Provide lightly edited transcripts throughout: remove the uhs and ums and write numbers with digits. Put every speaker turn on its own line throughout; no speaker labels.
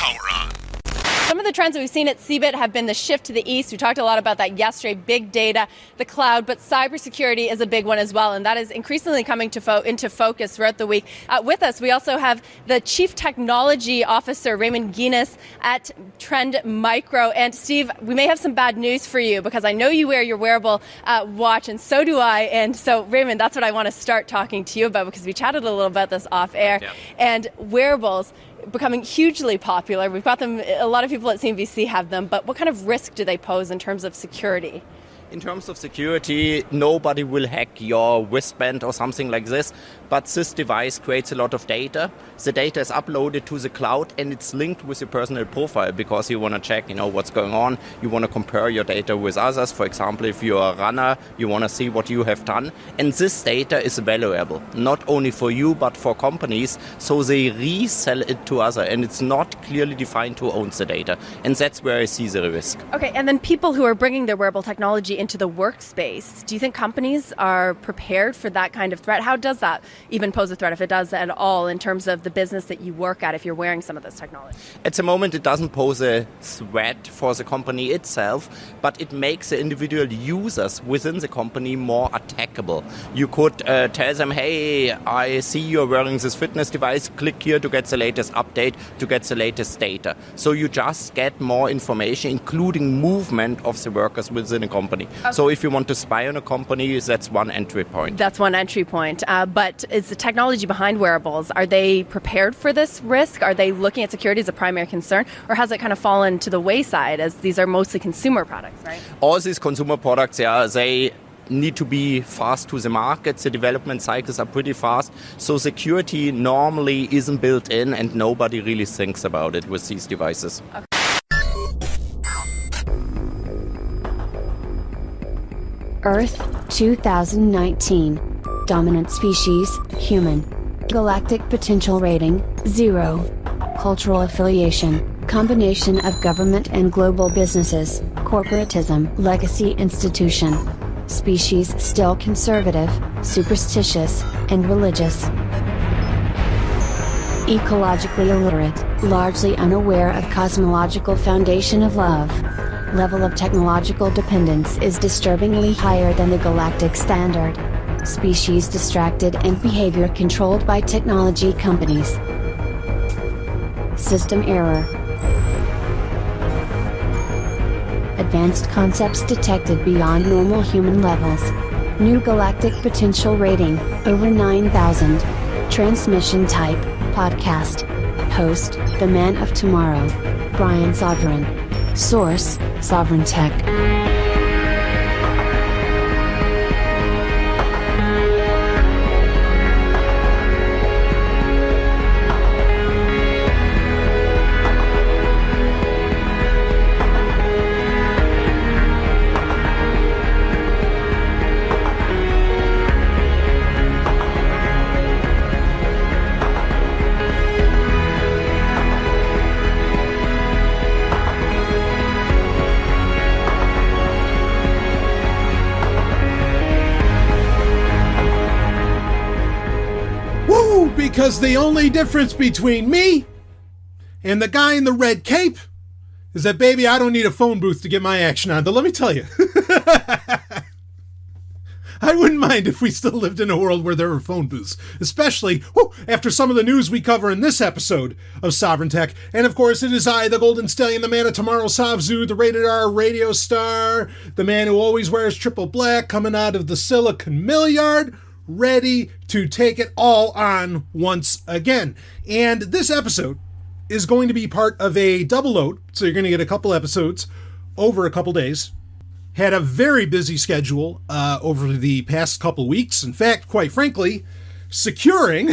Power on.
Some of the trends that we've seen at CeBIT have been the shift to the east. We talked a lot about that yesterday, big data, the cloud, but cybersecurity is a big one as well, and that is increasingly coming into focus throughout the week. With us, we also have the Chief Technology Officer, Raymond Guinness at Trend Micro. And Steve, we may have some bad news for you because I know you wear your wearable watch, and so do I. And so, Raymond, that's what I want to start talking to you about because we chatted a little about this off air.
Yeah.
And wearables becoming hugely popular. We've got them, a lot of people at CNBC have them, but what kind of risk do they pose in terms of security?
In terms of security, nobody will hack your wristband or something like this, but this device creates a lot of data. The data is uploaded to the cloud and it's linked with your personal profile because you want to check, what's going on. You want to compare your data with others. For example, if you're a runner, you want to see what you have done. And this data is valuable, not only for you, but for companies. So they resell it to others and it's not clearly defined who owns the data. And that's where I see the risk.
Okay, and then people who are bringing their wearable technology into the workspace, do you think companies are prepared for that kind of threat? How does that even pose a threat, if it does at all, in terms of the business that you work at if you're wearing some of this technology?
At the moment, it doesn't pose a threat for the company itself, but it makes the individual users within the company more attackable. You could tell them, hey, I see you're wearing this fitness device, click here to get the latest update, to get the latest data. So you just get more information, including movement of the workers within a company.
Okay.
So if you want to spy on a company, that's one entry point.
That's one entry point. But is the technology behind wearables, are they prepared for this risk? Are they looking at security as a primary concern? Or has it kind of fallen to the wayside as these are mostly consumer products, right?
All these consumer products, they need to be fast to the market. The development cycles are pretty fast. So security normally isn't built in and nobody really thinks about it with these devices.
Okay.
Earth, 2019. Dominant species, human. Galactic potential rating, 0. Cultural affiliation, combination of government and global businesses, corporatism, legacy institution. Species still conservative, superstitious, and religious. Ecologically illiterate, largely unaware of cosmological foundation of love. Level of technological dependence is disturbingly higher than the galactic standard. Species distracted and behavior controlled by technology companies. System error. Advanced concepts detected beyond normal human levels. New galactic potential rating, over 9,000. Transmission type, podcast. Host, the man of tomorrow. Brian Sovryn. Source, Sovryn Tech.
Because the only difference between me and the guy in the red cape is that, baby, I don't need a phone booth to get my action on. But let me tell you, I wouldn't mind if we still lived in a world where there were phone booths, especially after some of the news we cover in this episode of Sovryn Tech. And of course, it is I, the Golden Stallion, the man of tomorrow, Savzu, the rated R radio star, the man who always wears triple black, coming out of the Silicon Mill Yard, ready to take it all on once again. And this episode is going to be part of a double load, so you're going to get a couple episodes over a couple days. Had a very busy schedule over the past couple weeks. In fact, quite frankly, securing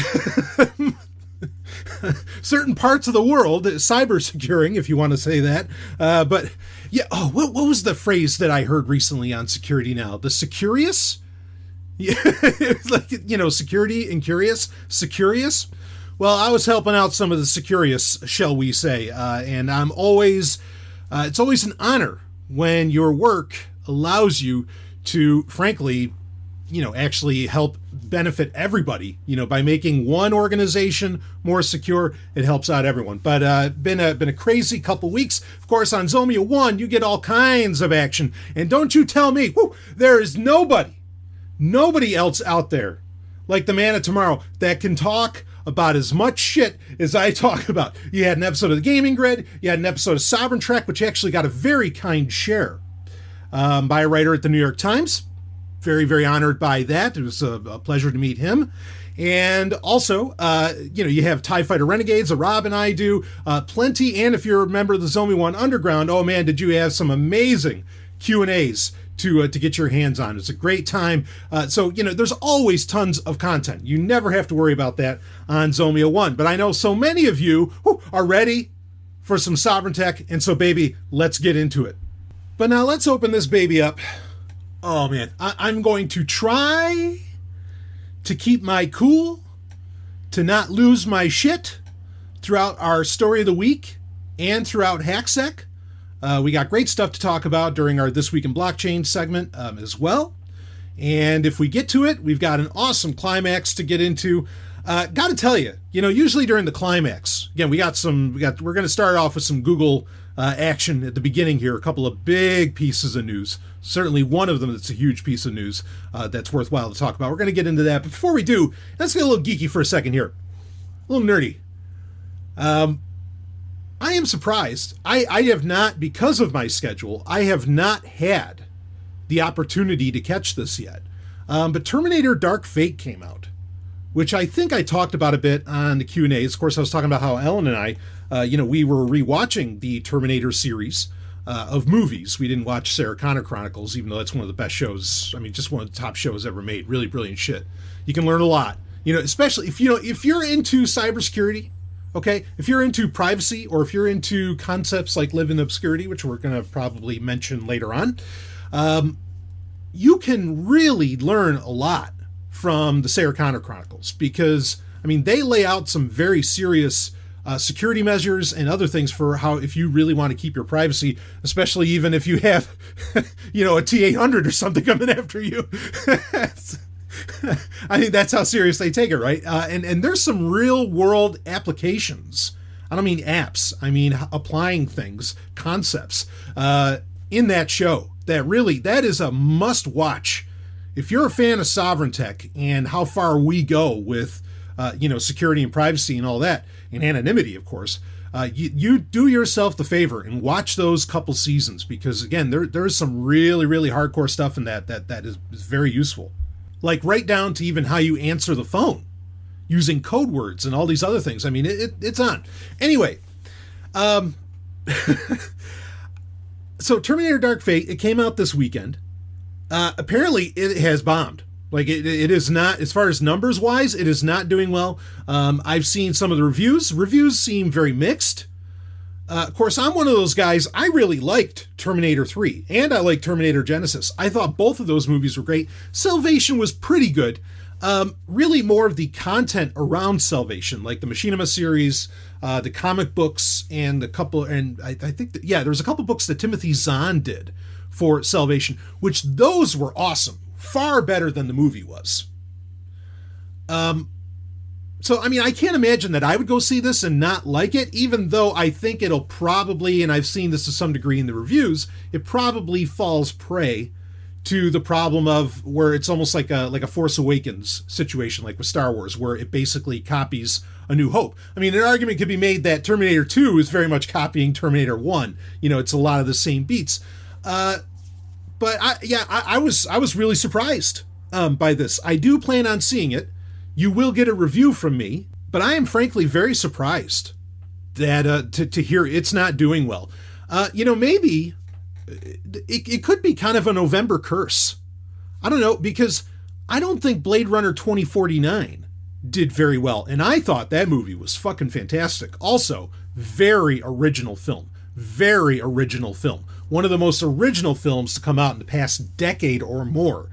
certain parts of the world, cyber securing, if you want to say that. But yeah, what was the phrase that I heard recently on Security Now? The Securious? Yeah, it's like, security and curious. Securious? Well, I was helping out some of the Securious, shall we say. And I'm always, it's always an honor when your work allows you to, frankly, actually help benefit everybody, by making one organization more secure. It helps out everyone. But been a crazy couple weeks. Of course, on Zomia 1, you get all kinds of action. And don't you tell me, there is nobody else out there like the man of tomorrow that can talk about as much shit as I talk about. You had an episode of the Gaming Grid. You had an episode of Sovryn Trek, which actually got a very kind share by a writer at the New York Times. Very, very honored by that. It was a pleasure to meet him. And also, you have TIE Fighter Renegades, that Rob and I do, plenty. And if you're a member of the Zombie 1 Underground, oh man, did you have some amazing Q&As to get your hands on. It's a great time. So there's always tons of content. You never have to worry about that on Zomia 1. But I know so many of you are ready for some Sovryn Tech. And so, baby, let's get into it. But now let's open this baby up. Oh, man. I'm going to try to keep my cool, to not lose my shit throughout our Story of the Week and throughout HackSec. We got great stuff to talk about during our This Week in Blockchain segment as well. And if we get to it, we've got an awesome climax to get into. Got to tell you, usually during the climax, again, we're going to start off with some Google action at the beginning here. A couple of big pieces of news. Certainly one of them that's a huge piece of news that's worthwhile to talk about. We're going to get into that. But before we do, let's get a little geeky for a second here. A little nerdy. I am surprised. I have not, because of my schedule, I have not had the opportunity to catch this yet. But Terminator Dark Fate came out, which I think I talked about a bit on the Q&As. Of course, I was talking about how Ellen and I, we were rewatching the Terminator series of movies. We didn't watch Sarah Connor Chronicles, even though that's one of the best shows. I mean, just one of the top shows ever made. Really brilliant shit. You can learn a lot, especially if you're into cybersecurity. Okay, if you're into privacy or if you're into concepts like live in obscurity, which we're going to probably mention later on, you can really learn a lot from the Sarah Connor Chronicles because, they lay out some very serious security measures and other things for how, if you really want to keep your privacy, especially even if you have, a T-800 or something coming after you. I think that's how serious they take it, right? And there's some real world applications. I don't mean apps. I mean applying things, concepts in that show. That is a must watch. If you're a fan of Sovryn Tech and how far we go with, security and privacy and all that, and anonymity, of course, you do yourself the favor and watch those couple seasons because, again, there's some really, really hardcore stuff in that is very useful. Like right down to even how you answer the phone using code words and all these other things. It's on. Anyway, so Terminator Dark Fate, it came out this weekend. Apparently it has bombed. Like it is not, as far as numbers wise, it is not doing well. I've seen some of the reviews. Reviews seem very mixed. Of course, I'm one of those guys. I really liked Terminator 3 and I liked Terminator Genesis. I thought both of those movies were great. Salvation was pretty good. Really more of the content around Salvation, like the Machinima series, the comic books, and I think there was a couple books that Timothy Zahn did for Salvation, which those were awesome. Far better than the movie was. So, I can't imagine that I would go see this and not like it, even though I think it'll probably, and I've seen this to some degree in the reviews, it probably falls prey to the problem of where it's almost like a Force Awakens situation, like with Star Wars, where it basically copies A New Hope. An argument could be made that Terminator 2 is very much copying Terminator 1. It's a lot of the same beats. But I was really surprised by this. I do plan on seeing it. You will get a review from me, but I am frankly very surprised that to hear it's not doing well. Maybe it could be kind of a November curse. I don't know, because I don't think Blade Runner 2049 did very well, and I thought that movie was fucking fantastic. Also, very original film. Very original film. One of the most original films to come out in the past decade or more,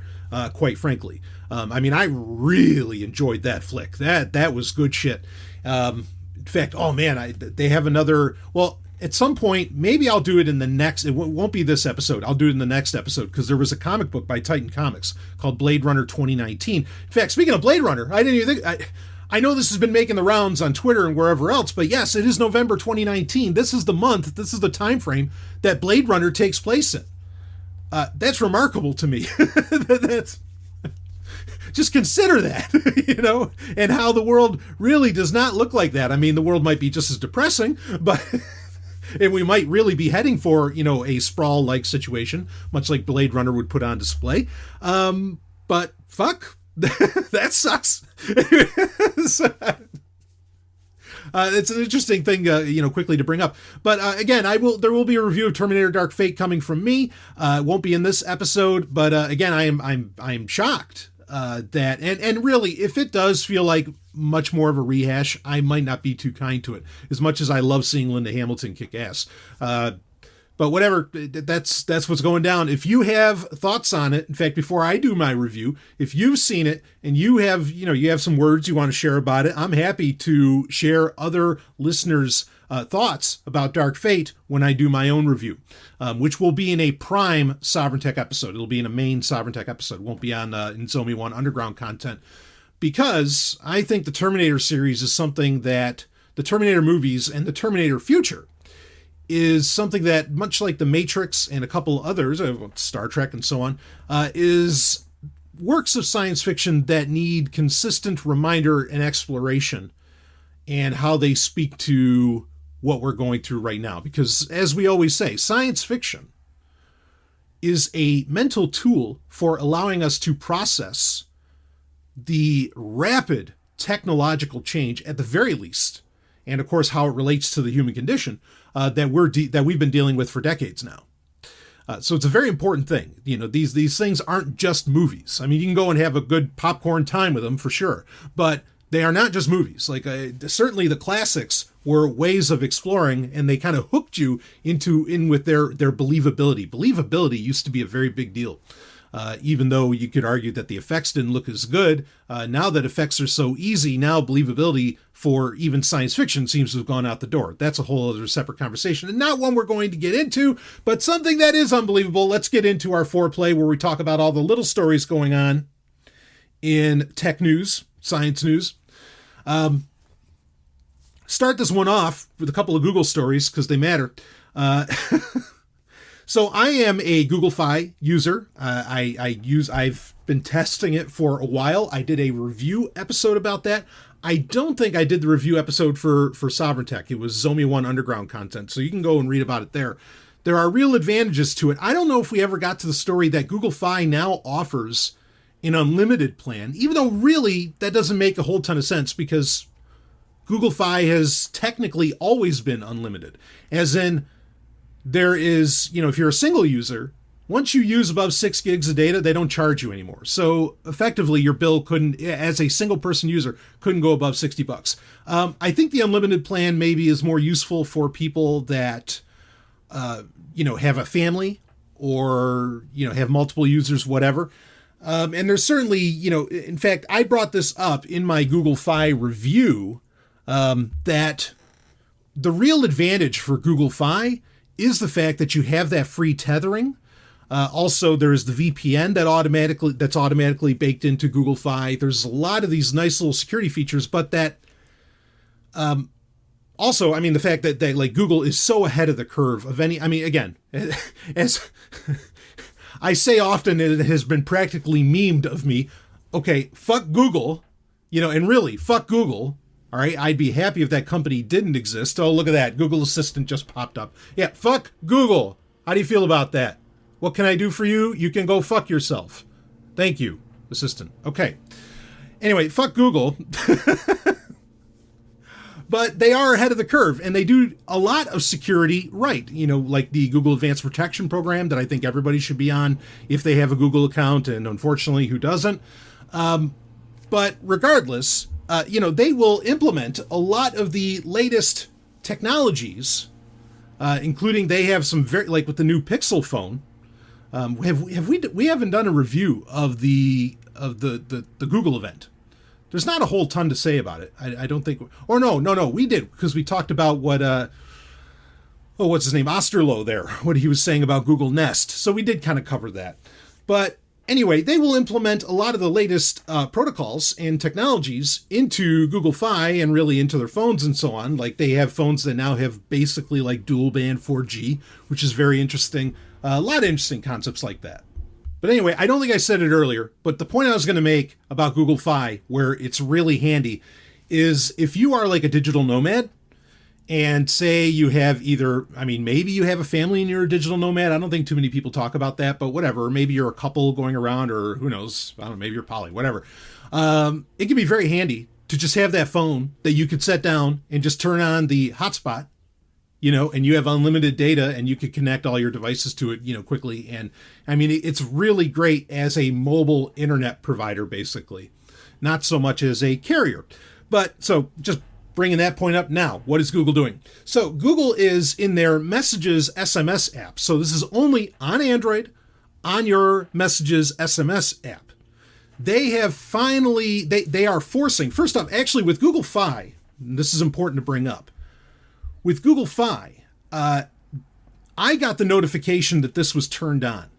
quite frankly. I really enjoyed that flick. That was good shit. In fact, oh man, they have another. Well, at some point, maybe I'll do it in the next, it won't be this episode, I'll do it in the next episode, because there was a comic book by Titan Comics called Blade Runner 2019. In fact, speaking of Blade Runner, I didn't even think, I know this has been making the rounds on Twitter and wherever else, but yes, it is November 2019. This is the month, this is the time frame that Blade Runner takes place in. That's remarkable to me. That's just consider that, you know, and how the world really does not look like that. I mean, the world might be just as depressing, but and we might really be heading for, you know, a sprawl-like situation, much like Blade Runner would put on display. But fuck. That sucks. It's an interesting thing, you know, quickly to bring up. But again, there will be a review of Terminator Dark Fate coming from me. It won't be in this episode, but again, I'm shocked that and really, if it does feel like much more of a rehash, I might not be too kind to it. As much as I love seeing Linda Hamilton kick ass. But whatever, that's what's going down. If you have thoughts on it, in fact, before I do my review, if you've seen it and you have some words you want to share about it, I'm happy to share other listeners' thoughts about Dark Fate when I do my own review, which will be in a prime Sovryn Tech episode. It'll be in a main Sovryn Tech episode. It won't be on in Zomi 1 Underground content, because I think the Terminator series is something that the Terminator movies and the Terminator future is something that, much like The Matrix and a couple others, Star Trek and so on, is works of science fiction that need consistent reminder and exploration, and how they speak to what we're going through right now. Because, as we always say, science fiction is a mental tool for allowing us to process the rapid technological change, at the very least, and of course how it relates to the human condition, that we've been dealing with for decades now. So it's a very important thing. You know, these things aren't just movies. I mean, you can go and have a good popcorn time with them for sure, but they are not just movies. Like certainly the classics were ways of exploring, and they kind of hooked you in with their believability. Believability used to be a very big deal. Even though you could argue that the effects didn't look as good, now that effects are so easy, now believability for even science fiction seems to have gone out the door. That's a whole other separate conversation, and not one we're going to get into, but something that is unbelievable. Let's get into our foreplay, where we talk about all the little stories going on in tech news, science news. Start this one off with a couple of Google stories, because they matter. So I am a Google Fi user. I've been testing it for a while. I did a review episode about that. I don't think I did the review episode for Sovryn Tech. It was Zomi 1 Underground content, so you can go and read about it there. There are real advantages to it. I don't know if we ever got to the story that Google Fi now offers an unlimited plan, even though really that doesn't make a whole ton of sense, because Google Fi has technically always been unlimited. As in, there is, you know, if you're a single user, once you use above 6 gigs of data, they don't charge you anymore. So effectively, your bill couldn't, as a single person user, couldn't go above $60. I think the unlimited plan maybe is more useful for people that, you know, have a family, or, you know, have multiple users, whatever. And there's certainly, you know, in fact, I brought this up in my Google Fi review, that the real advantage for Google Fi is the fact that you have that free tethering. Also, there's the VPN that's automatically baked into Google Fi. There's a lot of these nice little security features, but that also, I mean, the fact that like Google is so ahead of the curve of any, I mean, again, as I say often, it has been practically memed of me. Okay, fuck Google, you know, and really, fuck Google. All right, I'd be happy if that company didn't exist. Oh, look at that. Google Assistant just popped up. Yeah, fuck Google. How do you feel about that? What can I do for you? You can go fuck yourself. Thank you, Assistant. Okay. Anyway, fuck Google. But they are ahead of the curve, and they do a lot of security right. You know, like the Google Advanced Protection Program that I think everybody should be on if they have a Google account, and unfortunately, who doesn't? But regardless, you know, they will implement a lot of the latest technologies, including they have some very, like with the new Pixel phone. We haven't done a review of the Google event. There's not a whole ton to say about it. I don't think, or no, we did, because we talked about what, what's his name? Osterloh there, what he was saying about Google Nest. So we did kind of cover that. But anyway, they will implement a lot of the latest protocols and technologies into Google Fi and really into their phones and so on. Like they have phones that now have basically like dual band 4G, which is very interesting. A lot of interesting concepts like that. But anyway, I don't think I said it earlier, but the point I was going to make about Google Fi, where it's really handy, is if you are like a digital nomad, and say you have either, maybe you have a family and you're a digital nomad. I don't think too many people talk about that, but whatever. Maybe you're a couple going around, or who knows? I don't know, maybe you're poly, whatever. It can be very handy to just have that phone that you could set down and just turn on the hotspot, and you have unlimited data and you could connect all your devices to it, quickly. And it's really great as a mobile internet provider, basically, not so much as a carrier. But so just bringing that point up now, what is Google doing? So Google is in their Messages SMS app. So this is only on Android, on your Messages SMS app. They have finally, they are forcing, first off, actually with Google Fi, and this is important to bring up, with Google Fi, I got the notification that this was turned on.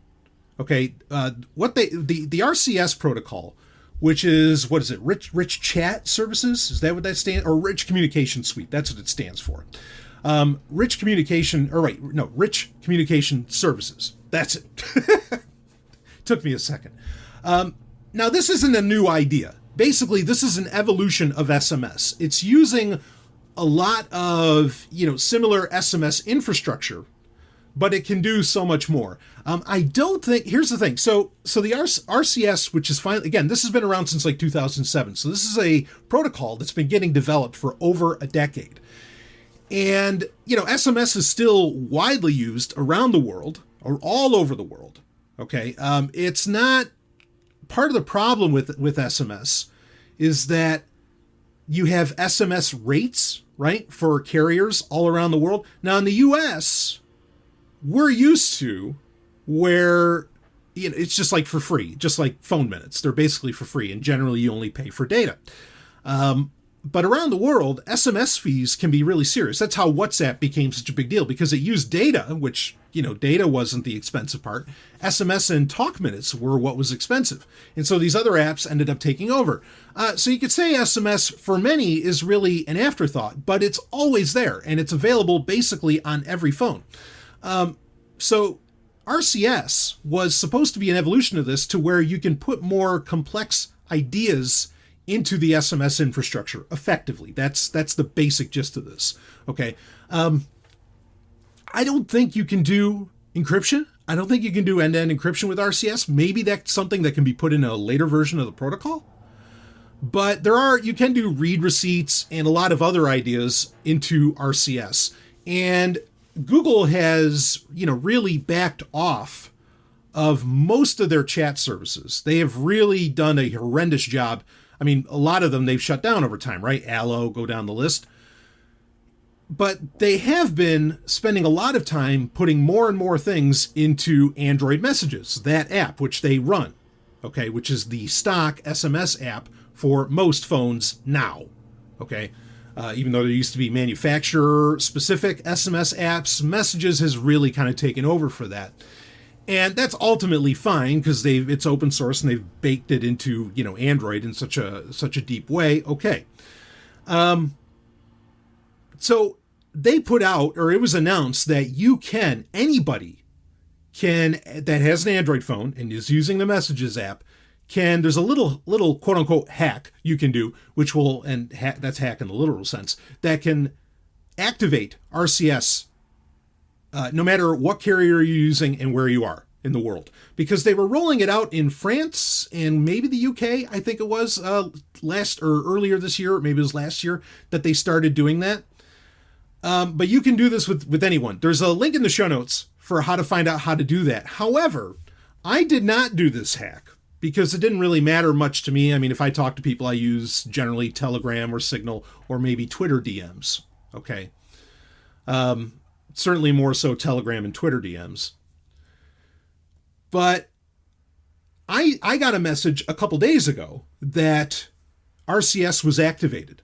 Okay, the RCS protocol, which is, what is it, Rich Chat Services? Is that what that stands? Or Rich Communication Suite? That's what it stands for. Rich Communication Services. That's it. Took me a second. Now, this isn't a new idea. Basically, this is an evolution of SMS. It's using a lot of, similar SMS infrastructure, but it can do so much more. I don't think, here's the thing. So the RCS, which is finally, again, this has been around since like 2007. So this is a protocol that's been getting developed for over a decade. And, SMS is still widely used around the world, or all over the world. Okay. It's not, part of the problem with SMS is that you have SMS rates, right, for carriers all around the world. Now in the US, we're used to where it's just like for free, just like phone minutes. They're basically for free, and generally you only pay for data. But around the world, SMS fees can be really serious. That's how WhatsApp became such a big deal, because it used data, which, data wasn't the expensive part. SMS and talk minutes were what was expensive. And so these other apps ended up taking over. So you could say SMS for many is really an afterthought, but it's always there, and it's available basically on every phone. So RCS was supposed to be an evolution of this, to where you can put more complex ideas into the SMS infrastructure effectively. That's the basic gist of this. Okay. I don't think you can do encryption. I don't think you can do end-to-end encryption with RCS. Maybe that's something that can be put in a later version of the protocol. But you can do read receipts and a lot of other ideas into RCS. And Google has, really backed off of most of their chat services. They have really done a horrendous job. A lot of them they've shut down over time, right? Allo, go down the list. But they have been spending a lot of time putting more and more things into Android Messages, that app, which they run, okay, which is the stock SMS app for most phones now, okay? Even though there used to be manufacturer-specific SMS apps, Messages has really kind of taken over for that. And that's ultimately fine, because it's open source and they've baked it into, Android in such a deep way. Okay. So they put out, or it was announced, that anybody that has an Android phone and is using the Messages app there's a little quote unquote hack you can do, which will, that's hack in the literal sense, that can activate RCS no matter what carrier you're using and where you are in the world. Because they were rolling it out in France and maybe the UK, I think it was earlier this year, or maybe it was last year, that they started doing that. But you can do this with anyone. There's a link in the show notes for how to find out how to do that. However, I did not do this hack because it didn't really matter much to me. If I talk to people, I use generally Telegram or Signal or maybe Twitter DMs. Okay. Certainly more so Telegram and Twitter DMs. But I got a message a couple days ago that RCS was activated.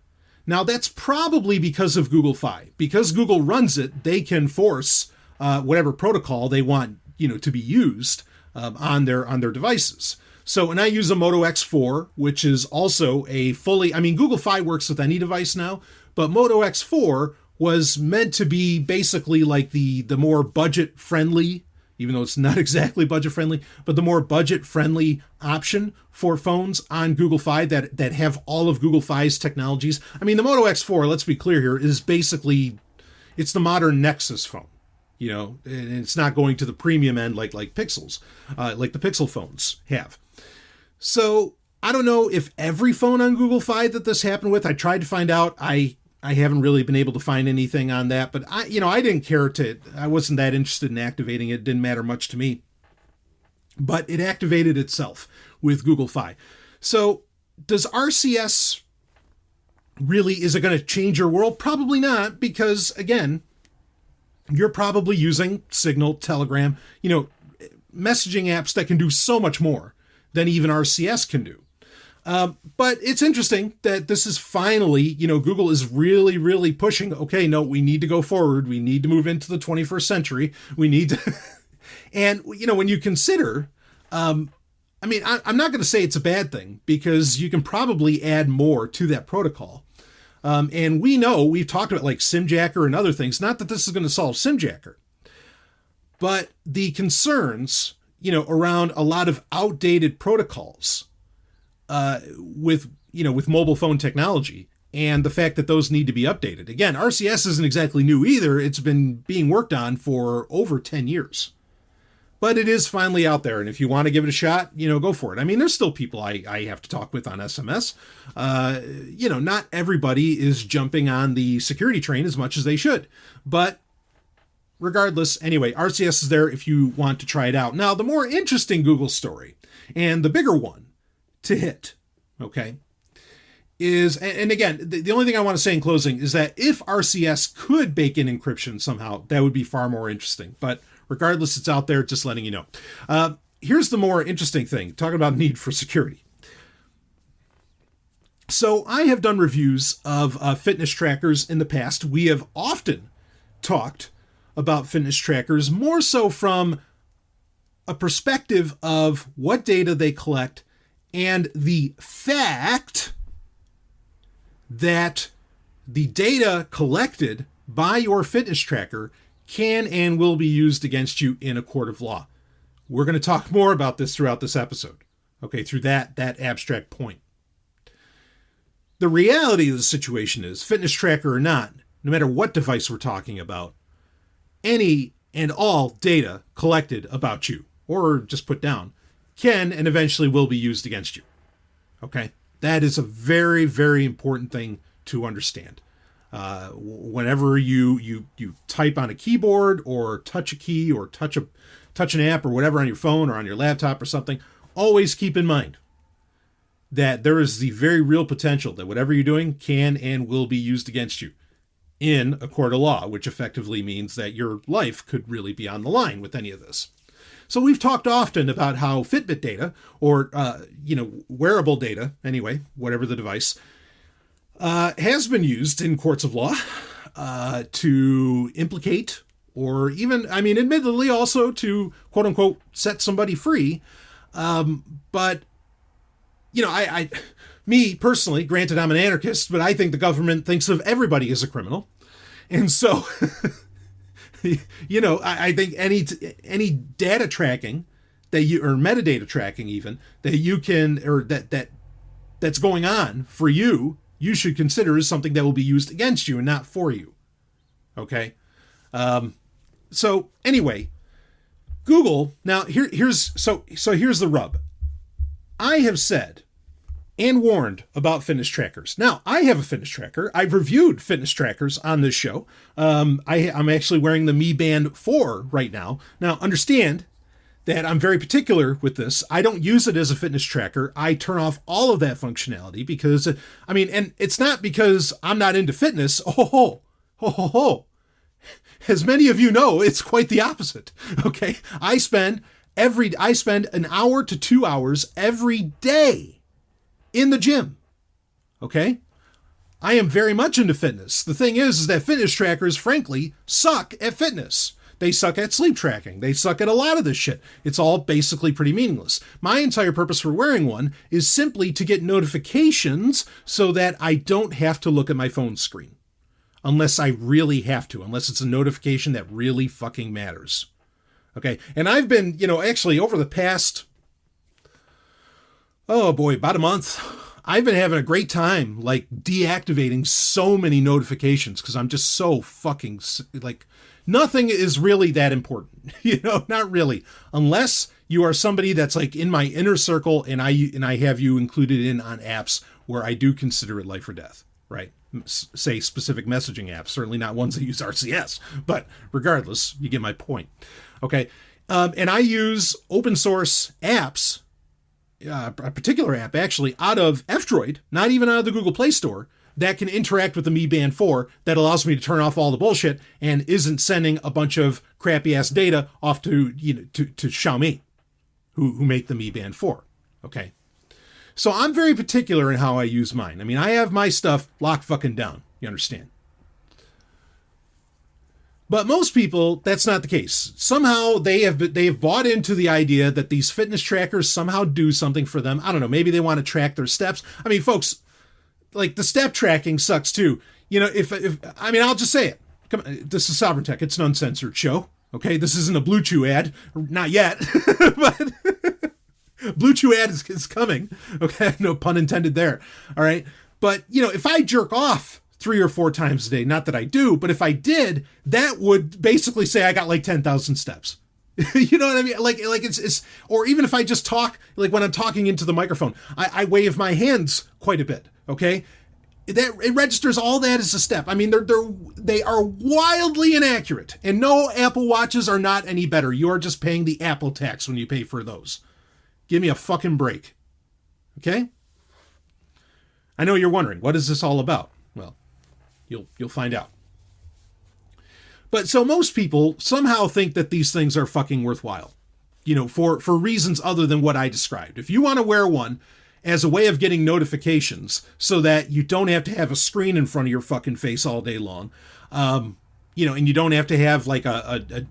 Now, that's probably because of Google Fi. Because Google runs it, they can force whatever protocol they want, to be used on their devices. So, and I use a Moto X4, which is also a fully, Google Fi works with any device now, but Moto X4 was meant to be basically like the more budget-friendly, even though it's not exactly budget-friendly, but the more budget-friendly option for phones on Google Fi that have all of Google Fi's technologies. The Moto X4, let's be clear here, is basically, it's the modern Nexus phone. And it's not going to the premium end like Pixels, like the Pixel phones have. So I don't know if every phone on Google Fi that this happened with. I tried to find out. I haven't really been able to find anything on that, but I didn't care I wasn't that interested in activating it. It didn't matter much to me, but it activated itself with Google Fi. So does RCS really, is it going to change your world? Probably not, because again, you're probably using Signal, Telegram, messaging apps that can do so much more than even RCS can do. But it's interesting that this is finally, Google is really, really pushing, okay, no, we need to go forward. We need to move into the 21st century. We need to, and, when you consider, I'm not going to say it's a bad thing, because you can probably add more to that protocol. And we've talked about like SimJacker and other things, not that this is going to solve SimJacker, but the concerns, around a lot of outdated protocols, with mobile phone technology, and the fact that those need to be updated. Again, RCS isn't exactly new either. It's been being worked on for over 10 years. But it is finally out there, and if you want to give it a shot, go for it. There's still people I have to talk with on SMS. Not everybody is jumping on the security train as much as they should. But regardless, anyway, RCS is there if you want to try it out. Now, the more interesting Google story, and the bigger one to hit, okay, is, and again, the only thing I want to say in closing is that if RCS could bake in encryption somehow, that would be far more interesting. But regardless, it's out there, just letting you know. Here's the more interesting thing, talking about need for security. So I have done reviews of fitness trackers in the past. We have often talked about fitness trackers, more so from a perspective of what data they collect and the fact that the data collected by your fitness tracker can and will be used against you in a court of law. We're going to talk more about this throughout this episode, okay, through that abstract point. The reality of the situation is, fitness tracker or not, no matter what device we're talking about, any and all data collected about you, or just put down, can and eventually will be used against you. Okay? That is a very, very important thing to understand. Whenever you type on a keyboard or touch a key or touch an app or whatever on your phone or on your laptop or something, always keep in mind that there is the very real potential that whatever you're doing can and will be used against you in a court of law, which effectively means that your life could really be on the line with any of this. So we've talked often about how FitBit data, or wearable data, anyway, whatever the device, has been used in courts of law to implicate, or even, admittedly also to, quote unquote, set somebody free. But, me personally, granted I'm an anarchist, but I think the government thinks of everybody as a criminal. And so, I think any data tracking that you, or metadata tracking even, that you can, or that's going on for you, you should consider as something that will be used against you and not for you. Okay? So anyway, Google, now here's the rub. I have said and warned about fitness trackers. Now, I have a fitness tracker. I've reviewed fitness trackers on this show. I'm actually wearing the Mi Band 4 right now. Now, understand that I'm very particular with this. I don't use it as a fitness tracker. I turn off all of that functionality because, and it's not because I'm not into fitness. As many of you know, it's quite the opposite. Okay. I spend an hour to 2 hours every day in the gym. Okay. I am very much into fitness. The thing is that fitness trackers, frankly, suck at fitness. They suck at sleep tracking. They suck at a lot of this shit. It's all basically pretty meaningless. My entire purpose for wearing one is simply to get notifications so that I don't have to look at my phone screen. Unless I really have to. Unless it's a notification that really fucking matters. Okay? And I've been, actually over the past, about a month, I've been having a great time, like, deactivating so many notifications because I'm just so fucking, like, nothing is really that important, not really, unless you are somebody that's like in my inner circle and I have you included in on apps where I do consider it life or death, right? Say specific messaging apps, certainly not ones that use RCS, but regardless, you get my point. Okay. And I use open source apps, a particular app actually out of F-Droid, not even out of the Google Play Store, that can interact with the Mi Band 4 that allows me to turn off all the bullshit and isn't sending a bunch of crappy ass data off to Xiaomi, who make the Mi Band 4. Okay. So I'm very particular in how I use mine. I mean, I have my stuff locked fucking down. You understand? But most people, that's not the case. Somehow they have bought into the idea that these fitness trackers somehow do something for them. I don't know. Maybe they want to track their steps. I mean, folks, like the step tracking sucks too. I'll just say it. Come on, this is Sovryn Tech. It's an uncensored show. Okay, this isn't a Blue Chew ad, not yet, but Blue Chew ad is coming. Okay, no pun intended there. All right, but if I jerk off 3 or 4 times a day, not that I do, but if I did, that would basically say I got like 10,000 steps. You know what I mean? Like it's, or even if I just talk, like when I'm talking into the microphone, I wave my hands quite a bit. Okay. That it registers all that as a step. I mean, they are wildly inaccurate, and no Apple Watches are not any better. You are just paying the Apple tax when you pay for those. Give me a fucking break. Okay. I know you're wondering, what is this all about? Well, you'll find out. But so most people somehow think that these things are fucking worthwhile, for reasons other than what I described. If you want to wear one as a way of getting notifications so that you don't have to have a screen in front of your fucking face all day long, and you don't have to have like a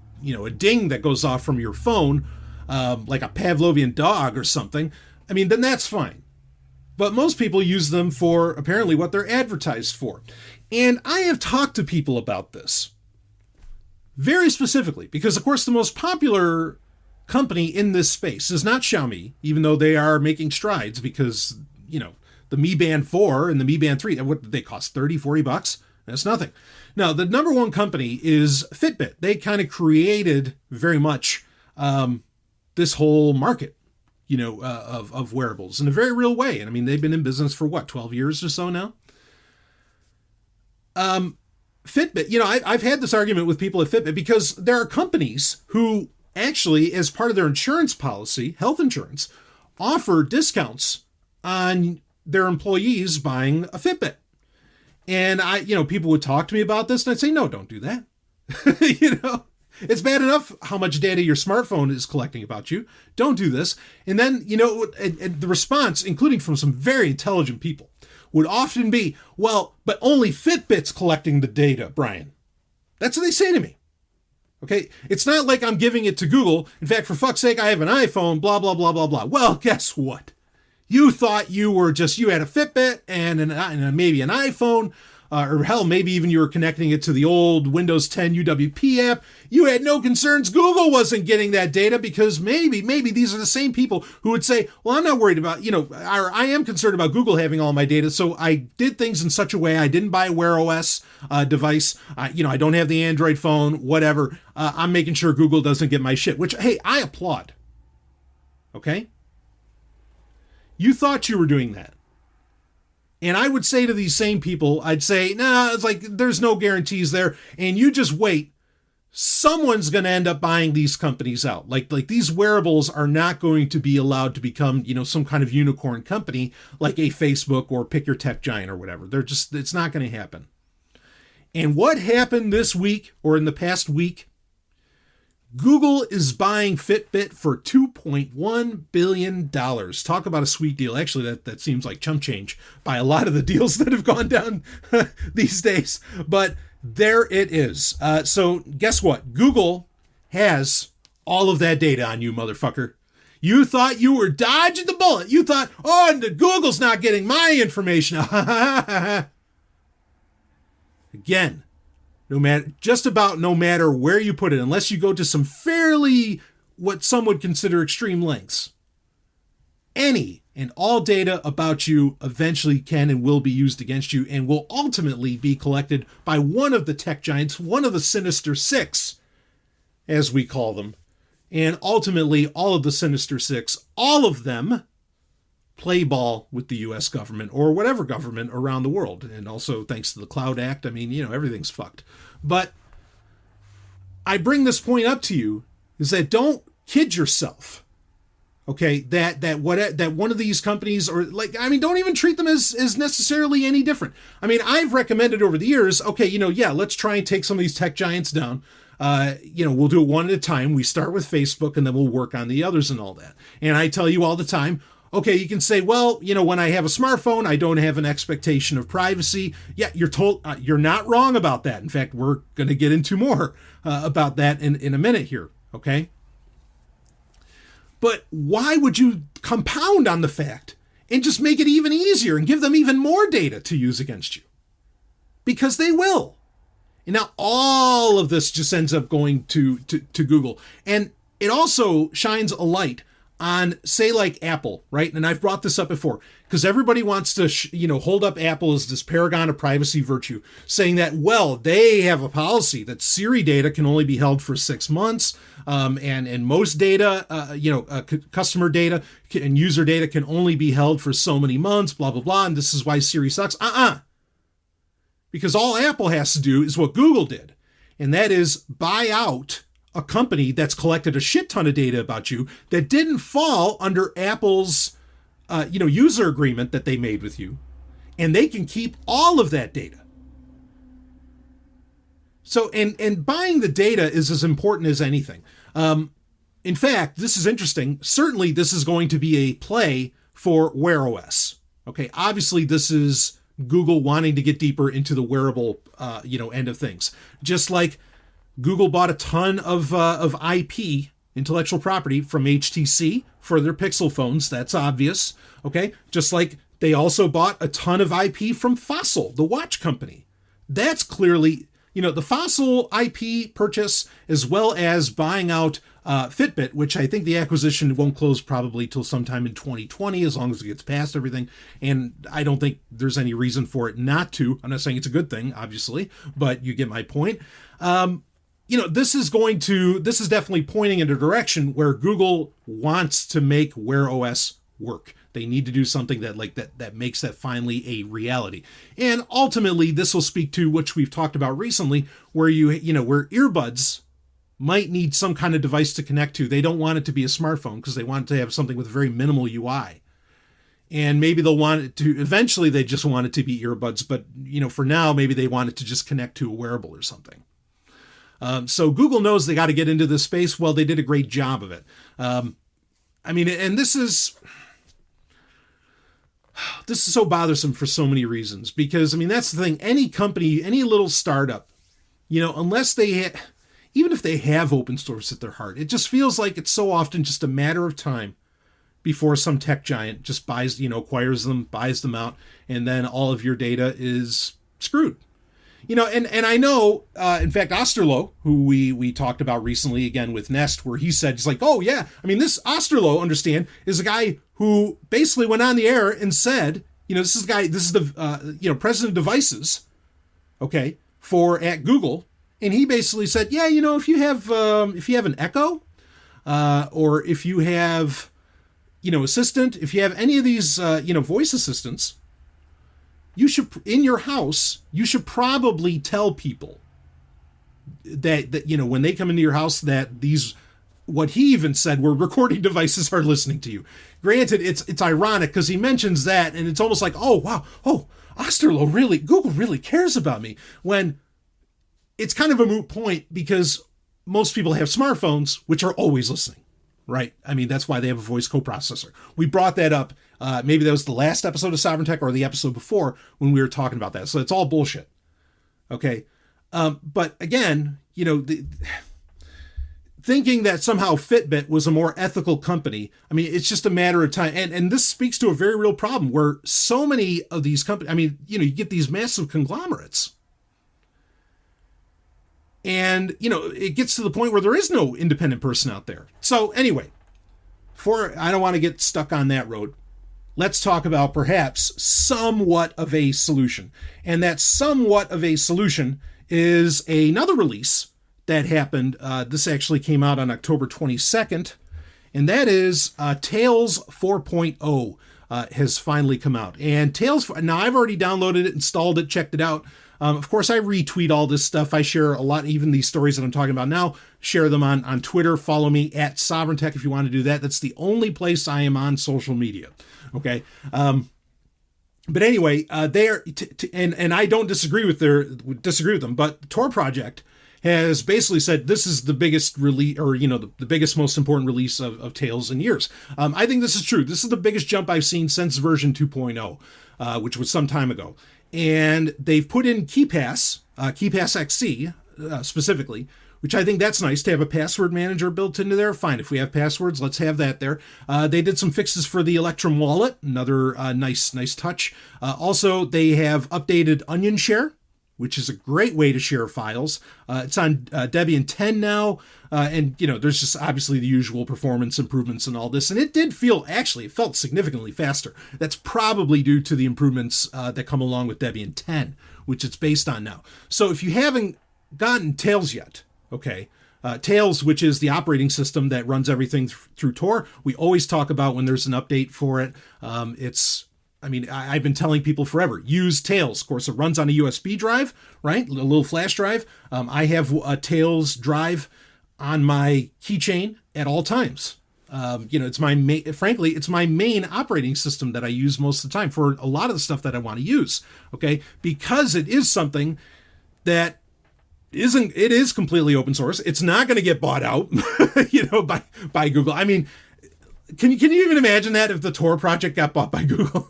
ding that goes off from your phone, like a Pavlovian dog or something, I mean, then that's fine. But most people use them for apparently what they're advertised for. And I have talked to people about this. Very specifically, because of course the most popular company in this space is not Xiaomi, even though they are making strides because, the Mi Band 4 and the Mi Band 3, what they cost, $30-$40? That's nothing. Now, the number one company is FitBit. They kind of created very much this whole market, of wearables in a very real way. And I mean, they've been in business for 12 years or so now? Fitbit, I've had this argument with people at Fitbit because there are companies who actually, as part of their insurance policy, health insurance, offer discounts on their employees buying a Fitbit. And people would talk to me about this and I'd say, no, don't do that. It's bad enough how much data your smartphone is collecting about you. Don't do this. And then, and the response, including from some very intelligent people, would often be, well, but only Fitbit's collecting the data, Brian. That's what they say to me. Okay, it's not like I'm giving it to Google. In fact, for fuck's sake, I have an iPhone, blah, blah, blah, blah, blah. Well, guess what? You thought you had a Fitbit and maybe an iPhone, or hell, maybe even you were connecting it to the old Windows 10 UWP app. You had no concerns Google wasn't getting that data because maybe these are the same people who would say, well, I'm not worried about, or I am concerned about Google having all my data. So I did things in such a way. I didn't buy a Wear OS device. I don't have the Android phone, whatever. I'm making sure Google doesn't get my shit, which, hey, I applaud. Okay? You thought you were doing that. And I would say to these same people, I'd say, nah, it's like, there's no guarantees there. And you just wait. Someone's going to end up buying these companies out. Like these wearables are not going to be allowed to become, some kind of unicorn company like a Facebook or pick your tech giant or whatever. It's not going to happen. And what happened this week or in the past week? Google is buying Fitbit for $2.1 billion. Talk about a sweet deal. Actually, that seems like chump change by a lot of the deals that have gone down these days. But there it is. So guess what? Google has all of that data on you, motherfucker. You thought you were dodging the bullet. You thought, oh, Google's not getting my information. Again, no matter where you put it, unless you go to some fairly, what some would consider extreme lengths, any and all data about you eventually can and will be used against you and will ultimately be collected by one of the tech giants, one of the Sinister Six, as we call them. And ultimately, all of the Sinister Six, all of them play ball with the U.S. government or whatever government around the world. And also, thanks to the Cloud Act, I mean, everything's fucked. But I bring this point up to you is that don't kid yourself. Okay, that one of these companies, or don't even treat them as necessarily any different. I mean, I've recommended over the years, okay, let's try and take some of these tech giants down. We'll do it one at a time. We start with Facebook and then we'll work on the others and all that. And I tell you all the time, okay, you can say, well, when I have a smartphone, I don't have an expectation of privacy. Yeah, you're not wrong about that. In fact, we're going to get into more about that in a minute here. Okay. But why would you compound on the fact and just make it even easier and give them even more data to use against you? Because they will. And now all of this just ends up going to Google. And it also shines a light on, say, like Apple, right? And I've brought this up before because everybody wants to, hold up Apple as this paragon of privacy virtue, saying that, well, they have a policy that Siri data can only be held for 6 months. And most data, customer data and user data can only be held for so many months, blah, blah, blah. And this is why Siri sucks. Because all Apple has to do is what Google did, and that is buy out a company that's collected a shit ton of data about you that didn't fall under Apple's, user agreement that they made with you, and they can keep all of that data. So, and buying the data is as important as anything. In fact, this is interesting. Certainly, this is going to be a play for Wear OS. Okay, obviously, this is Google wanting to get deeper into the wearable, end of things. Just like Google bought a ton of IP, intellectual property, from HTC for their Pixel phones. That's obvious. Okay. Just like they also bought a ton of IP from Fossil, the watch company. That's clearly, the Fossil IP purchase, as well as buying out Fitbit, which I think the acquisition won't close probably till sometime in 2020, as long as it gets past everything. And I don't think there's any reason for it not to. I'm not saying it's a good thing, obviously, but you get my point. This is definitely pointing in a direction where Google wants to make Wear OS work. They need to do something that makes that finally a reality. And ultimately, this will speak to, which we've talked about recently, where where earbuds might need some kind of device to connect to. They don't want it to be a smartphone because they want it to have something with very minimal UI. And maybe they'll want it to, eventually they just want it to be earbuds, but for now, maybe they want it to just connect to a wearable or something. So Google knows they got to get into this space. Well, they did a great job of it. And this is so bothersome for so many reasons, because that's the thing. Any company, any little startup, unless even if they have open source at their heart, it just feels like it's so often just a matter of time before some tech giant just acquires them, buys them out, and then all of your data is screwed. And I know, in fact, Osterloh, who we talked about recently, again, with Nest, where he said, he's like, oh, yeah, this Osterloh, understand, is a guy who basically went on the air and said, this is the president of devices, okay, at Google. And he basically said, yeah, if you have an Echo, or if you have, Assistant, if you have any of these, voice assistants, you should, in your house, you should probably tell people that when they come into your house, that these, what he even said, were recording devices are listening to you. Granted, it's ironic because he mentions that, and it's almost like, oh, wow, Osterloh Google really cares about me, when it's kind of a moot point, because most people have smartphones, which are always listening, right? I mean, that's why they have a voice coprocessor. We brought that up. Maybe that was the last episode of Sovryn Tech or the episode before when we were talking about that. So it's all bullshit. Okay. But again, thinking that somehow Fitbit was a more ethical company, I mean, it's just a matter of time. And this speaks to a very real problem where so many of these companies, I mean, you get these massive conglomerates. And, it gets to the point where there is no independent person out there. So anyway, I don't want to get stuck on that road. Let's talk about perhaps somewhat of a solution. And that somewhat of a solution is another release that happened. This actually came out on October 22nd. And that is Tails 4.0 has finally come out. And Tails, now I've already downloaded it, installed it, checked it out. Of course, I retweet all this stuff. I share a lot, even these stories that I'm talking about now, share them on Twitter. Follow me at Sovryn Tech if you want to do that. That's the only place I am on social media. Okay. But anyway, and I don't disagree with them, but Tor Project has basically said this is the biggest release, or the biggest, most important release of Tails in years. I think this is true. This is the biggest jump I've seen since version 2.0, which was some time ago. And they've put in KeePass XC specifically, which I think that's nice to have a password manager built into there. Fine, if we have passwords, let's have that there. They did some fixes for the Electrum wallet, another nice touch. Also, they have updated Onion Share, which is a great way to share files. It's on Debian 10 now, and there's just obviously the usual performance improvements and all this. And it felt significantly faster. That's probably due to the improvements that come along with Debian 10, which it's based on now. So if you haven't gotten Tails yet, okay, Tails, which is the operating system that runs everything through Tor, we always talk about when there's an update for it. I've been telling people forever, use Tails. Of course, it runs on a USB drive, right? A little flash drive. I have a Tails drive on my keychain at all times. It's it's my main operating system that I use most of the time for a lot of the stuff that I want to use. Okay. Because it is something that it is completely open source. It's not going to get bought out, by Google. I mean, Can you even imagine that if the Tor project got bought by Google?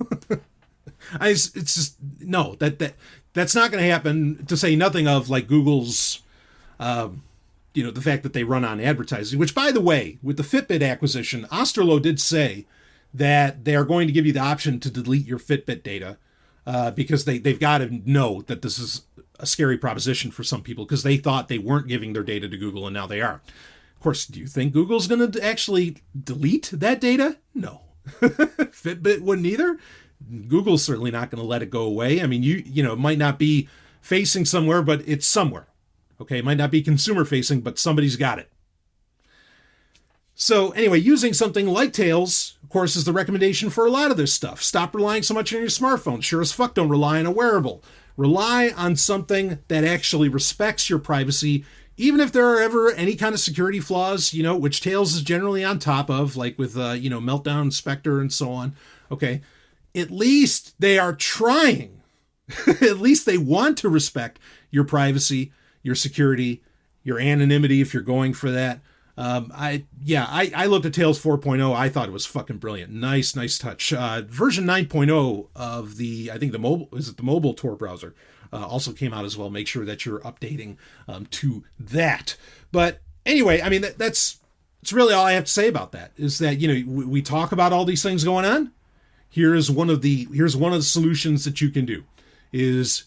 It's just no, that's not going to happen. To say nothing of like Google's, the fact that they run on advertising. Which, by the way, with the Fitbit acquisition, Osterloh did say that they are going to give you the option to delete your Fitbit data because they've got to know that this is a scary proposition for some people because they thought they weren't giving their data to Google and now they are. Of course, do you think Google's going to actually delete that data? No. Fitbit wouldn't either. Google's certainly not going to let it go away. I mean, it might not be facing somewhere, but it's somewhere. Okay, it might not be consumer facing, but somebody's got it. So anyway, using something like Tails, of course, is the recommendation for a lot of this stuff. Stop relying so much on your smartphone. Sure as fuck don't rely on a wearable. Rely on something that actually respects your privacy, even if there are ever any kind of security flaws, which Tails is generally on top of, like with, Meltdown, Spectre, and so on. Okay. At least they are trying. At least they want to respect your privacy, your security, your anonymity, if you're going for that. I looked at Tails 4.0. I thought it was fucking brilliant. Nice touch. Version 9.0 of the mobile Tor browser also came out as well. Make sure that you're updating to that. But anyway, I mean, that's really all I have to say about that is that, we talk about all these things going on. Here's one of the solutions that you can do is,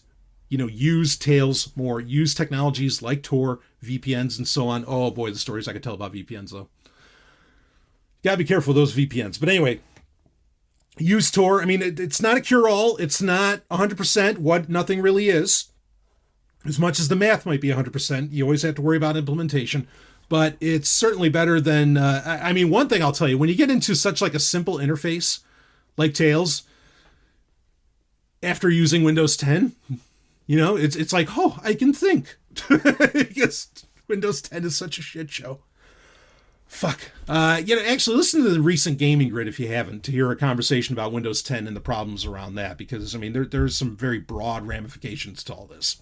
use Tails more, use technologies like Tor, VPNs, and so on. Oh boy, the stories I could tell about VPNs though. Gotta be careful of those VPNs. But anyway, use Tor. I mean, it's not a cure-all. It's not 100% what nothing really is. As much as the math might be 100%, you always have to worry about implementation. But it's certainly better than, one thing I'll tell you, when you get into such like a simple interface like Tails, after using Windows 10, it's like, oh, I can think. Because Windows 10 is such a shit show. Fuck. Actually listen to the recent Gaming Grid if you haven't, to hear a conversation about Windows 10 and the problems around that, because, there's some very broad ramifications to all this.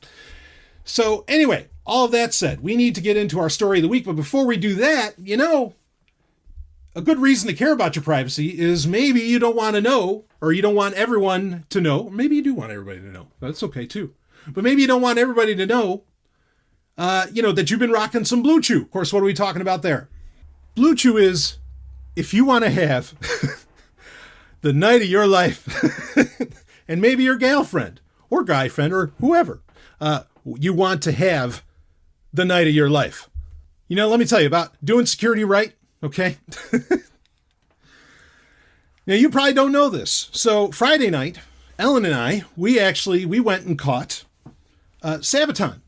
So anyway, all of that said, we need to get into our story of the week. But before we do that, a good reason to care about your privacy is maybe you don't want to know, or you don't want everyone to know. Or maybe you do want everybody to know. That's okay too. But maybe you don't want everybody to know, that you've been rocking some Blue Chew. Of course, what are we talking about there? Blue Chew is, if you want to have the night of your life, and maybe your gal friend or guy friend or whoever, you want to have the night of your life. Let me tell you about doing security right, okay? Now, you probably don't know this. So Friday night, Ellen and I, we went and caught Sabaton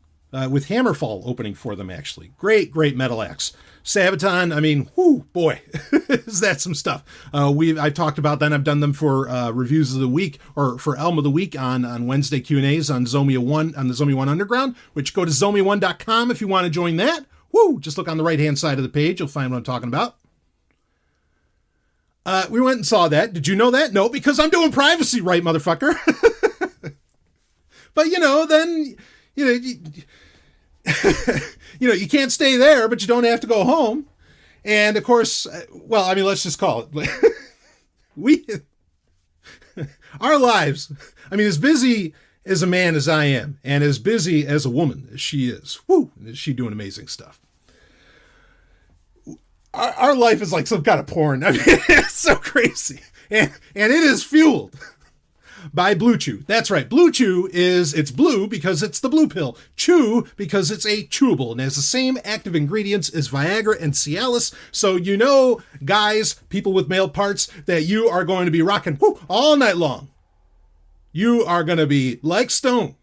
with Hammerfall opening for them, actually. Great metal acts. Sabaton, I mean, whoo, boy, is that some stuff. I've talked about them. I've done them for reviews of the week, or for Elm of the Week on Wednesday Q&As on Zomia 1, on the Zomia 1 Underground, which go to zomia1.com if you want to join that. Woo, just look on the right-hand side of the page. You'll find what I'm talking about. We went and saw that. Did you know that? No, because I'm doing privacy right, motherfucker. But, then, you can't stay there, but you don't have to go home. And of course, let's just call it. Our lives, as busy as a man as I am, and as busy as a woman as she is, is she doing amazing stuff. Our life is like some kind of porn. It's so crazy. And it is fueled by Blue Chew. That's right. Blue Chew it's blue because it's the blue pill. Chew because it's a chewable and has the same active ingredients as Viagra and Cialis. So guys, people with male parts, that you are going to be rocking all night long. You are going to be like stone.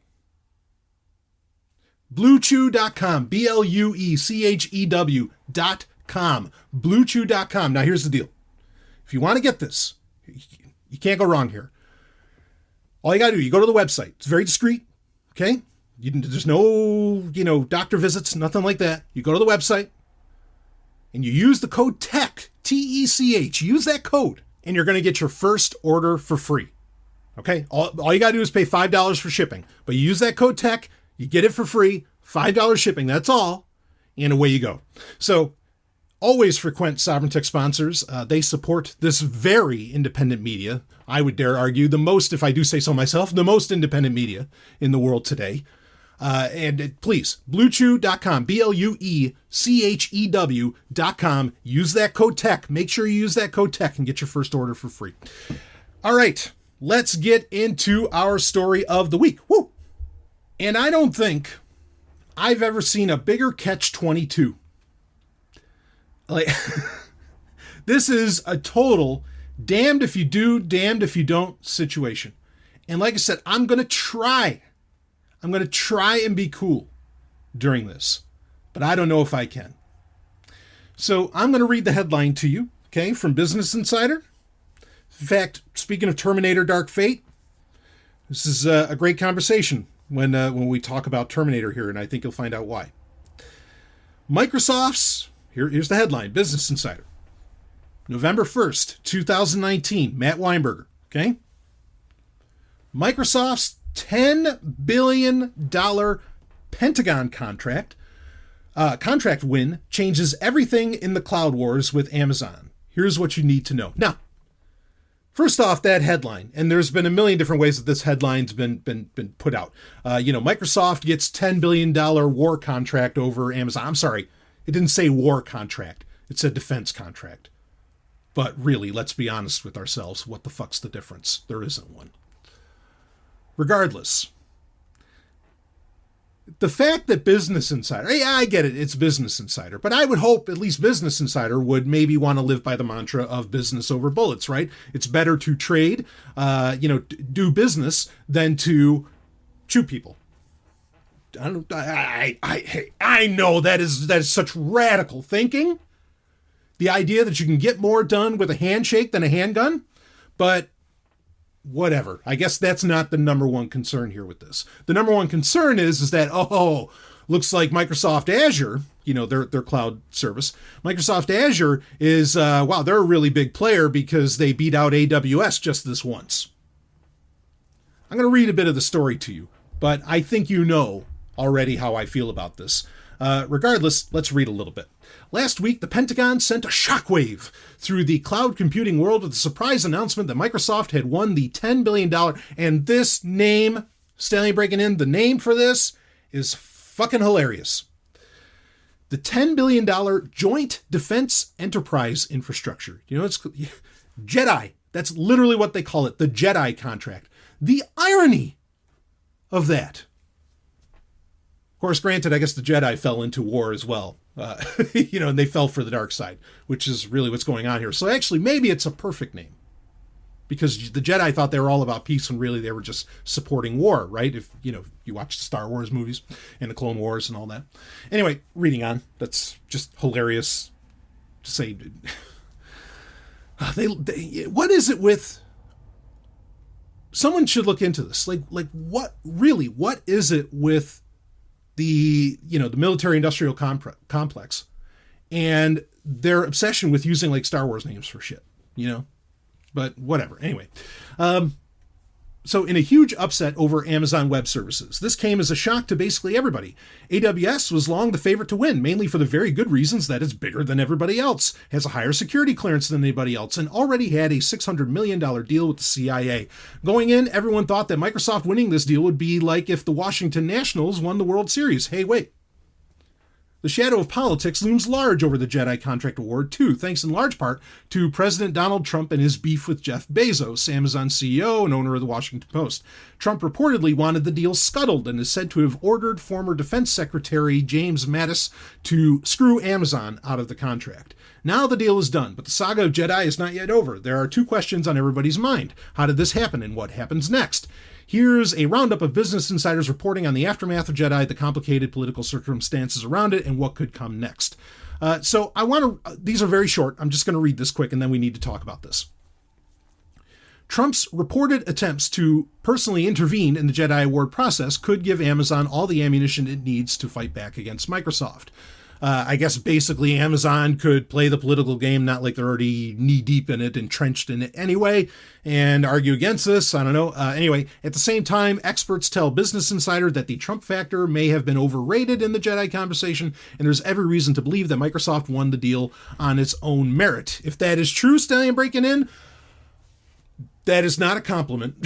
BlueChew.com. BlueChew.com. BlueChew.com. Now here's the deal. If you want to get this, you can't go wrong here. All you got to do, you go to the website. It's very discreet. Okay. There's no, doctor visits, nothing like that. You go to the website and you use the code TECH, TECH. Use that code and you're going to get your first order for free. Okay. All you got to do is pay $5 for shipping, but you use that code TECH, you get it for free, $5 shipping. That's all. And away you go. So, always frequent Sovereign Tech sponsors. They support this very independent media. I would dare argue the most, if I do say so myself, the most independent media in the world today. And please, BlueChew.com, BlueChew.com. Use that code TECH. Make sure you use that code TECH and get your first order for free. All right, let's get into our story of the week. Woo! And I don't think I've ever seen a bigger catch-22. This is a total damned if you do, damned if you don't situation. And like I said, I'm going to try and be cool during this, but I don't know if I can. So I'm going to read the headline to you, okay, from Business Insider. In fact, speaking of Terminator Dark Fate, this is a great conversation when we talk about Terminator here, and I think you'll find out why. Microsoft's, here's the headline, Business Insider. November 1st, 2019, Matt Weinberger, okay? Microsoft's $10 billion Pentagon contract win changes everything in the cloud wars with Amazon. Here's what you need to know. Now, first off, that headline, and there's been a million different ways that this headline's been put out. Microsoft gets $10 billion war contract over Amazon. I'm sorry, it didn't say war contract. It said defense contract. But really, let's be honest with ourselves. What the fuck's the difference? There isn't one. Regardless, the fact that Business Insider, yeah, I get it, it's Business Insider, but I would hope at least Business Insider would maybe want to live by the mantra of business over bullets, right? It's better to trade, do business than to chew people. I know that is such radical thinking. The idea that you can get more done with a handshake than a handgun, but whatever. I guess that's not the number one concern here with this. The number one concern is that, looks like Microsoft Azure, their cloud service, Microsoft Azure is, they're a really big player because they beat out AWS just this once. I'm going to read a bit of the story to you, but I think you know already how I feel about this. Regardless, let's read a little bit. Last week, the Pentagon sent a shockwave through the cloud computing world with a surprise announcement that Microsoft had won the $10 billion. And this name, Stallion breaking in, the name for this is fucking hilarious. The $10 billion Joint Defense Enterprise Infrastructure. You know, it's JEDI. That's literally what they call it, the JEDI contract. The irony of that. Of course, granted, I guess the Jedi fell into war as well. And they fell for the dark side, which is really what's going on here. So actually, maybe it's a perfect name. Because the Jedi thought they were all about peace when really they were just supporting war, right? If, you watch the Star Wars movies and the Clone Wars and all that. Anyway, reading on. That's just hilarious to say. What is it with... Someone should look into this. Like what is it with the military-industrial complex and their obsession with using like Star Wars names for shit, But whatever. Anyway, so in a huge upset over Amazon Web Services, this came as a shock to basically everybody. AWS was long the favorite to win, mainly for the very good reasons that it's bigger than everybody else, has a higher security clearance than anybody else, and already had a $600 million deal with the CIA. Going in, everyone thought that Microsoft winning this deal would be like if the Washington Nationals won the World Series. Hey, wait. The shadow of politics looms large over the JEDI contract award, too, thanks in large part to President Donald Trump and his beef with Jeff Bezos, Amazon CEO and owner of the Washington Post. Trump reportedly wanted the deal scuttled and is said to have ordered former Defense Secretary James Mattis to screw Amazon out of the contract. Now the deal is done, but the saga of JEDI is not yet over. There are two questions on everybody's mind. How did this happen and what happens next? Here's a roundup of Business Insider's reporting on the aftermath of JEDI, the complicated political circumstances around it, and what could come next. So these are very short. I'm just going to read this quick, and then we need to talk about this. Trump's reported attempts to personally intervene in the JEDI award process could give Amazon all the ammunition it needs to fight back against Microsoft. I guess basically Amazon could play the political game, not like they're already knee-deep in it, entrenched in it anyway, and argue against this. I don't know. Anyway, at the same time, experts tell Business Insider that the Trump factor may have been overrated in the JEDI conversation, and there's every reason to believe that Microsoft won the deal on its own merit. If that is true, Stallion breaking in, that is not a compliment.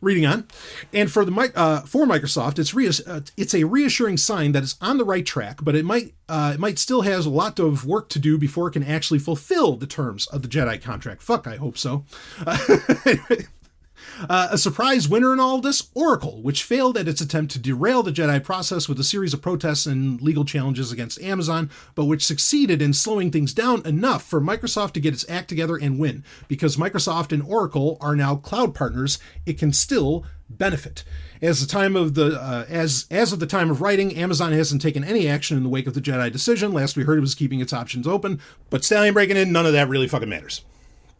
Reading on, and for Microsoft, it's a reassuring sign that it's on the right track, but it might still has a lot of work to do before it can actually fulfill the terms of the JEDI contract. Fuck, I hope so. Anyway. A surprise winner in all this, Oracle, which failed at its attempt to derail the JEDI process with a series of protests and legal challenges against Amazon, but which succeeded in slowing things down enough for Microsoft to get its act together and win. Because Microsoft and Oracle are now cloud partners, it can still benefit. As of the time of writing, Amazon hasn't taken any action in the wake of the JEDI decision. Last we heard, it was keeping its options open, but Stallion breaking in, none of that really fucking matters.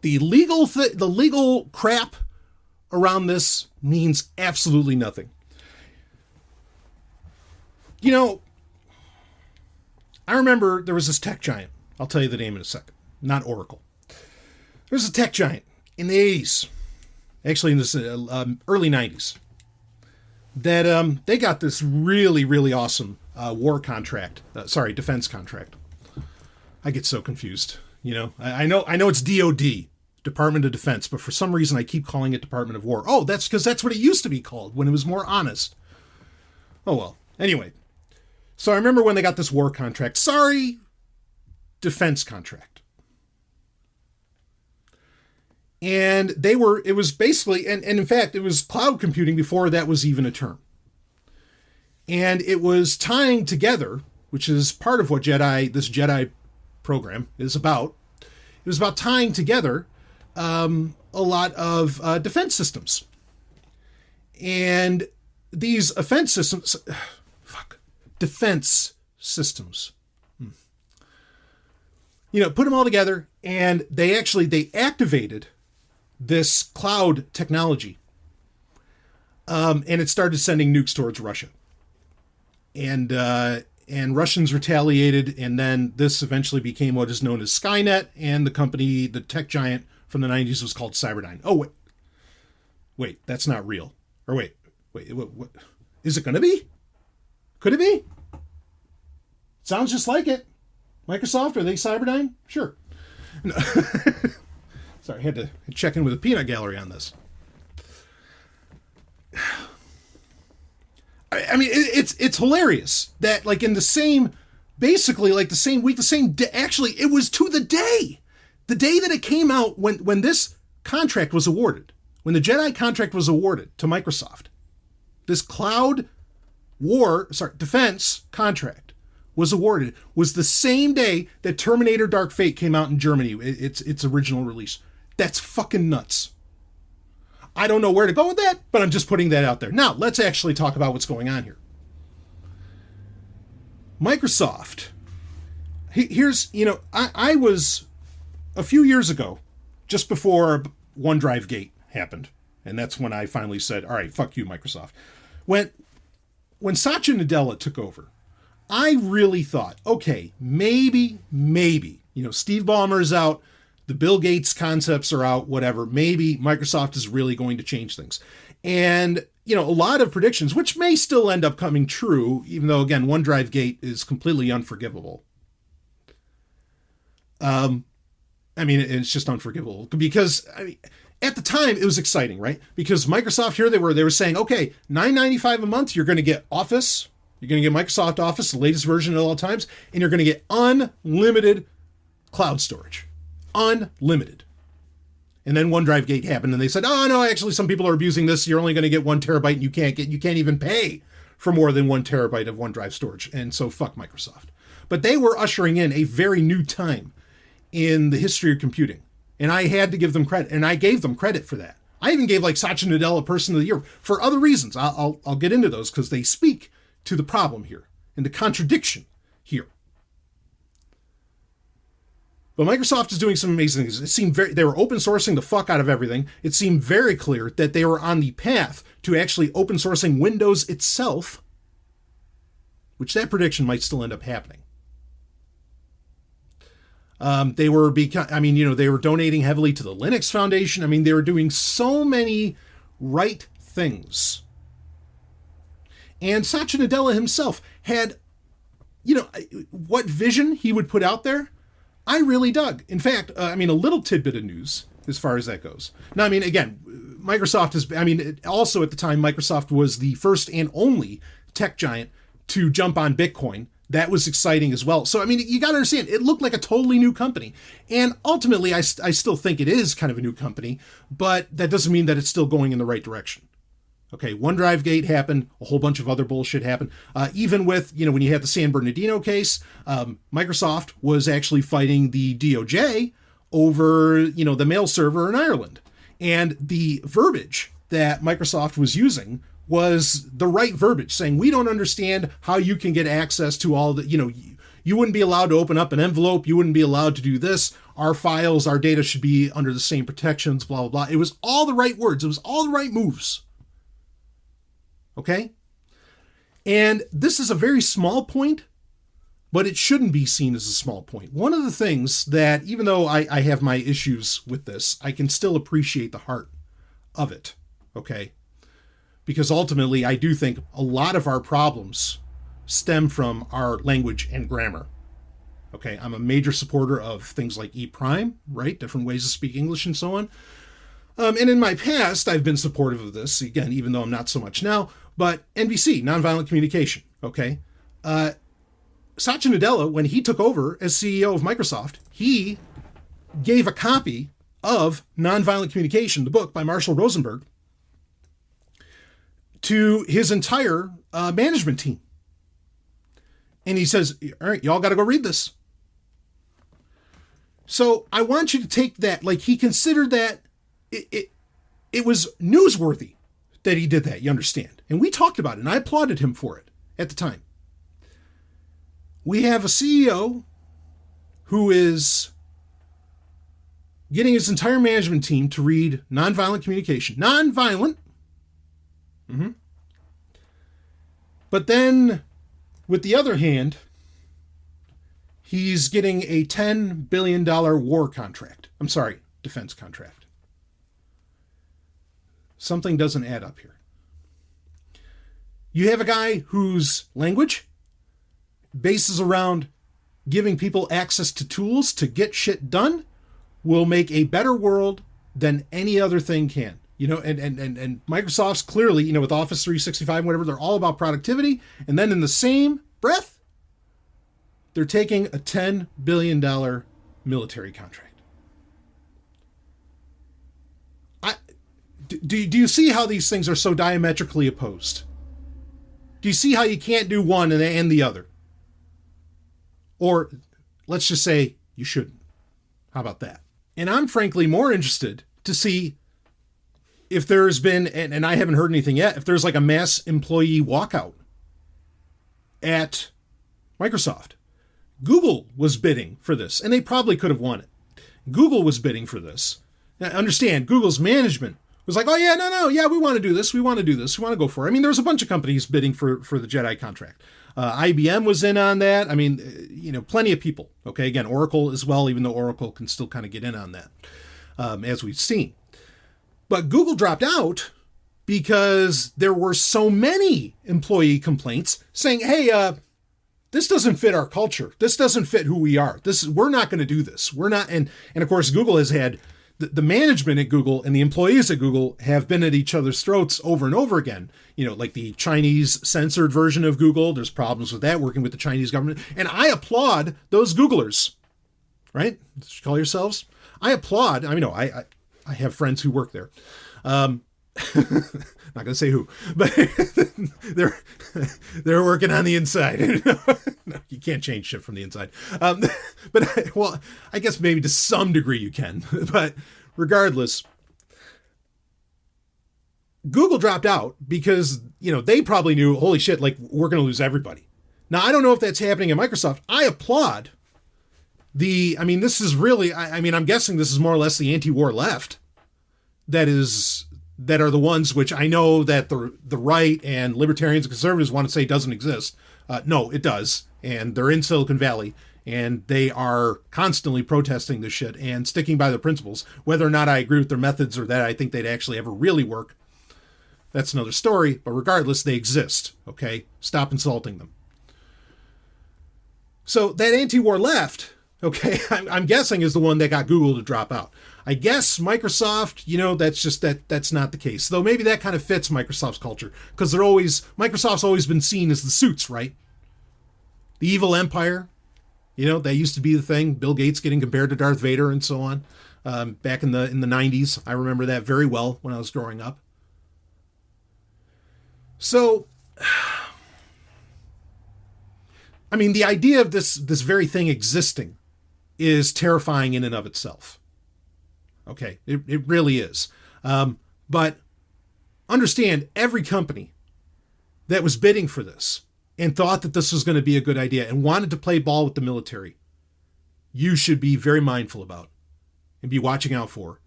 The legal crap around this means absolutely nothing. I remember there was this tech giant. I'll tell you the name in a second. Not Oracle. There was a tech giant in the 80s, actually in the early 90s, that they got this really, really awesome defense contract. I get so confused. I know it's DOD. Department of Defense, but for some reason I keep calling it Department of War. Oh, that's because that's what it used to be called when it was more honest. Oh well. Anyway, so I remember when they got this war contract. Defense contract. And it was basically, and in fact, it was cloud computing before that was even a term. And it was tying together, which is part of what this JEDI program is about. It was about tying together a lot of defense systems. And these defense systems, put them all together, and they activated this cloud technology. And it started sending nukes towards Russia. And Russians retaliated, and then this eventually became what is known as Skynet, and the tech giant from the 90s was called Cyberdyne. Oh, wait. wait, that's not real. Or wait, what? Is it going to be? Could it be? Sounds just like it. Microsoft, are they Cyberdyne? Sure. No. Sorry, I had to check in with the peanut gallery on this. I mean, it's hilarious that, like, in the same, basically, like, the same week, the same day, actually, it was to the day that it came out when this contract was awarded, when the Jedi contract was awarded to Microsoft, this cloud defense contract was awarded, was the same day that Terminator Dark Fate came out in Germany, its original release. That's fucking nuts. I don't know where to go with that, but I'm just putting that out there. Now, let's actually talk about what's going on here. Microsoft. Here's, I was, a few years ago, just before OneDrive Gate happened, and that's when I finally said, all right, fuck you, Microsoft. When Satya Nadella took over, I really thought, okay, maybe, Steve Ballmer's out, the Bill Gates concepts are out, whatever. Maybe Microsoft is really going to change things. And, a lot of predictions, which may still end up coming true, even though, again, OneDrive Gate is completely unforgivable. It's just unforgivable because, at the time it was exciting, right? Because Microsoft here, they were saying, okay, $9.95 a month, you're going to get Office, you're going to get Microsoft Office, the latest version at all times, and you're going to get unlimited cloud storage. Unlimited. And then OneDrive Gate happened and they said, oh no, actually some people are abusing this. You're only going to get 1 terabyte and you can't even pay for more than 1 terabyte of OneDrive storage. And so fuck Microsoft. But they were ushering in a very new time in the history of computing. And I had to give them credit. And I gave them credit for that. I even gave Satya Nadella Person of the Year for other reasons. I'll get into those because they speak to the problem here and the contradiction here. But Microsoft is doing some amazing things. It seemed they were open sourcing the fuck out of everything. It seemed very clear that they were on the path to actually open sourcing Windows itself, which that prediction might still end up happening. They were donating heavily to the Linux Foundation. They were doing so many right things. And Satya Nadella himself had, what vision he would put out there, I really dug. In fact, a little tidbit of news as far as that goes. Now, again, Microsoft also at the time, Microsoft was the first and only tech giant to jump on Bitcoin. That was exciting as well. So, you got to understand, it looked like a totally new company. And ultimately, I still think it is kind of a new company, but that doesn't mean that it's still going in the right direction. Okay, OneDrive Gate happened, a whole bunch of other bullshit happened. Even with, when you had the San Bernardino case, Microsoft was actually fighting the DOJ over, the mail server in Ireland. And the verbiage that Microsoft was using was the right verbiage, saying, we don't understand how you can get access to all the, you wouldn't be allowed to open up an envelope. You wouldn't be allowed to do this. Our files, our data should be under the same protections, blah, blah, blah. It was all the right words. It was all the right moves. Okay? And this is a very small point, but it shouldn't be seen as a small point. One of the things that, even though I have my issues with this, I can still appreciate the heart of it. Okay? Because ultimately, I do think a lot of our problems stem from our language and grammar. Okay? I'm a major supporter of things like E-Prime, right? Different ways to speak English and so on. And in my past, I've been supportive of this, again, even though I'm not so much now. But NVC, nonviolent communication, okay? Satya Nadella, when he took over as CEO of Microsoft, he gave a copy of Nonviolent Communication, the book by Marshall Rosenberg, to his entire management team. And he says, all right, y'all got to go read this. So I want you to take that, like he considered that it was newsworthy that he did that, you understand. And we talked about it, and I applauded him for it at the time. We have a CEO who is getting his entire management team to read Nonviolent Communication. Nonviolent. Mm-hmm. But then, with the other hand, he's getting a $10 billion war contract. I'm sorry, defense contract. something doesn't add up here. You have a guy whose language bases around giving people access to tools to get shit done will make a better world than any other thing can. You know, and Microsoft's clearly, you know, with Office 365 and whatever, they're all about productivity. And then in the same breath, they're taking a $10 billion military contract. Do you see how these things are so diametrically opposed? Do you see how you can't do one and the other? Or let's just say you shouldn't. How about that? And I'm frankly more interested to see if there's been, and I haven't heard anything yet, if there's like a mass employee walkout at Microsoft. Google was bidding for this, and they probably could have won it. Google was bidding for this. Now, understand, Google's management was like, oh yeah, no, we want to do this, we want to go for it. I mean, there was a bunch of companies bidding for the Jedi contract. IBM was in on that. I mean, you know, plenty of people. Okay, again, Oracle as well, even though Oracle can still kind of get in on that, as we've seen. But Google dropped out because there were so many employee complaints saying, hey, this doesn't fit our culture. This doesn't fit who we are. We're not going to do this. We're not. And of course, Google has had the management at Google and the employees at Google have been at each other's throats over and over again. You know, like the Chinese censored version of Google. There's problems with that, working with the Chinese government. And I applaud those Googlers, right? That's what you call yourselves. I applaud. I mean, no, I have friends who work there. Not going to say who, but they're working on the inside. No, you can't change shit from the inside. Well, I guess maybe to some degree you can, but regardless, Google dropped out because, you know, they probably knew, holy shit, like we're going to lose everybody. Now, I don't know if that's happening at Microsoft. I applaud this is really, I'm guessing this is more or less the anti-war left that are the ones which I know that the right and libertarians and conservatives want to say doesn't exist. No, it does. And they're in Silicon Valley and they are constantly protesting this shit and sticking by their principles. Whether or not I agree with their methods or that I think they'd actually ever really work, that's another story. But regardless, they exist. Okay? Stop insulting them. So that anti-war left, okay, I'm guessing is the one that got Google to drop out. I guess Microsoft, you know, that's not the case. Though maybe that kind of fits Microsoft's culture because Microsoft's always been seen as the suits, right? The evil empire, you know, that used to be the thing. Bill Gates getting compared to Darth Vader and so on. Back in the 90s. I remember that very well when I was growing up. So, I mean, the idea of this very thing existing is terrifying in and of itself. Okay, it really is. But understand, every company that was bidding for this and thought that this was going to be a good idea and wanted to play ball with the military, you should be very mindful about and be watching out for.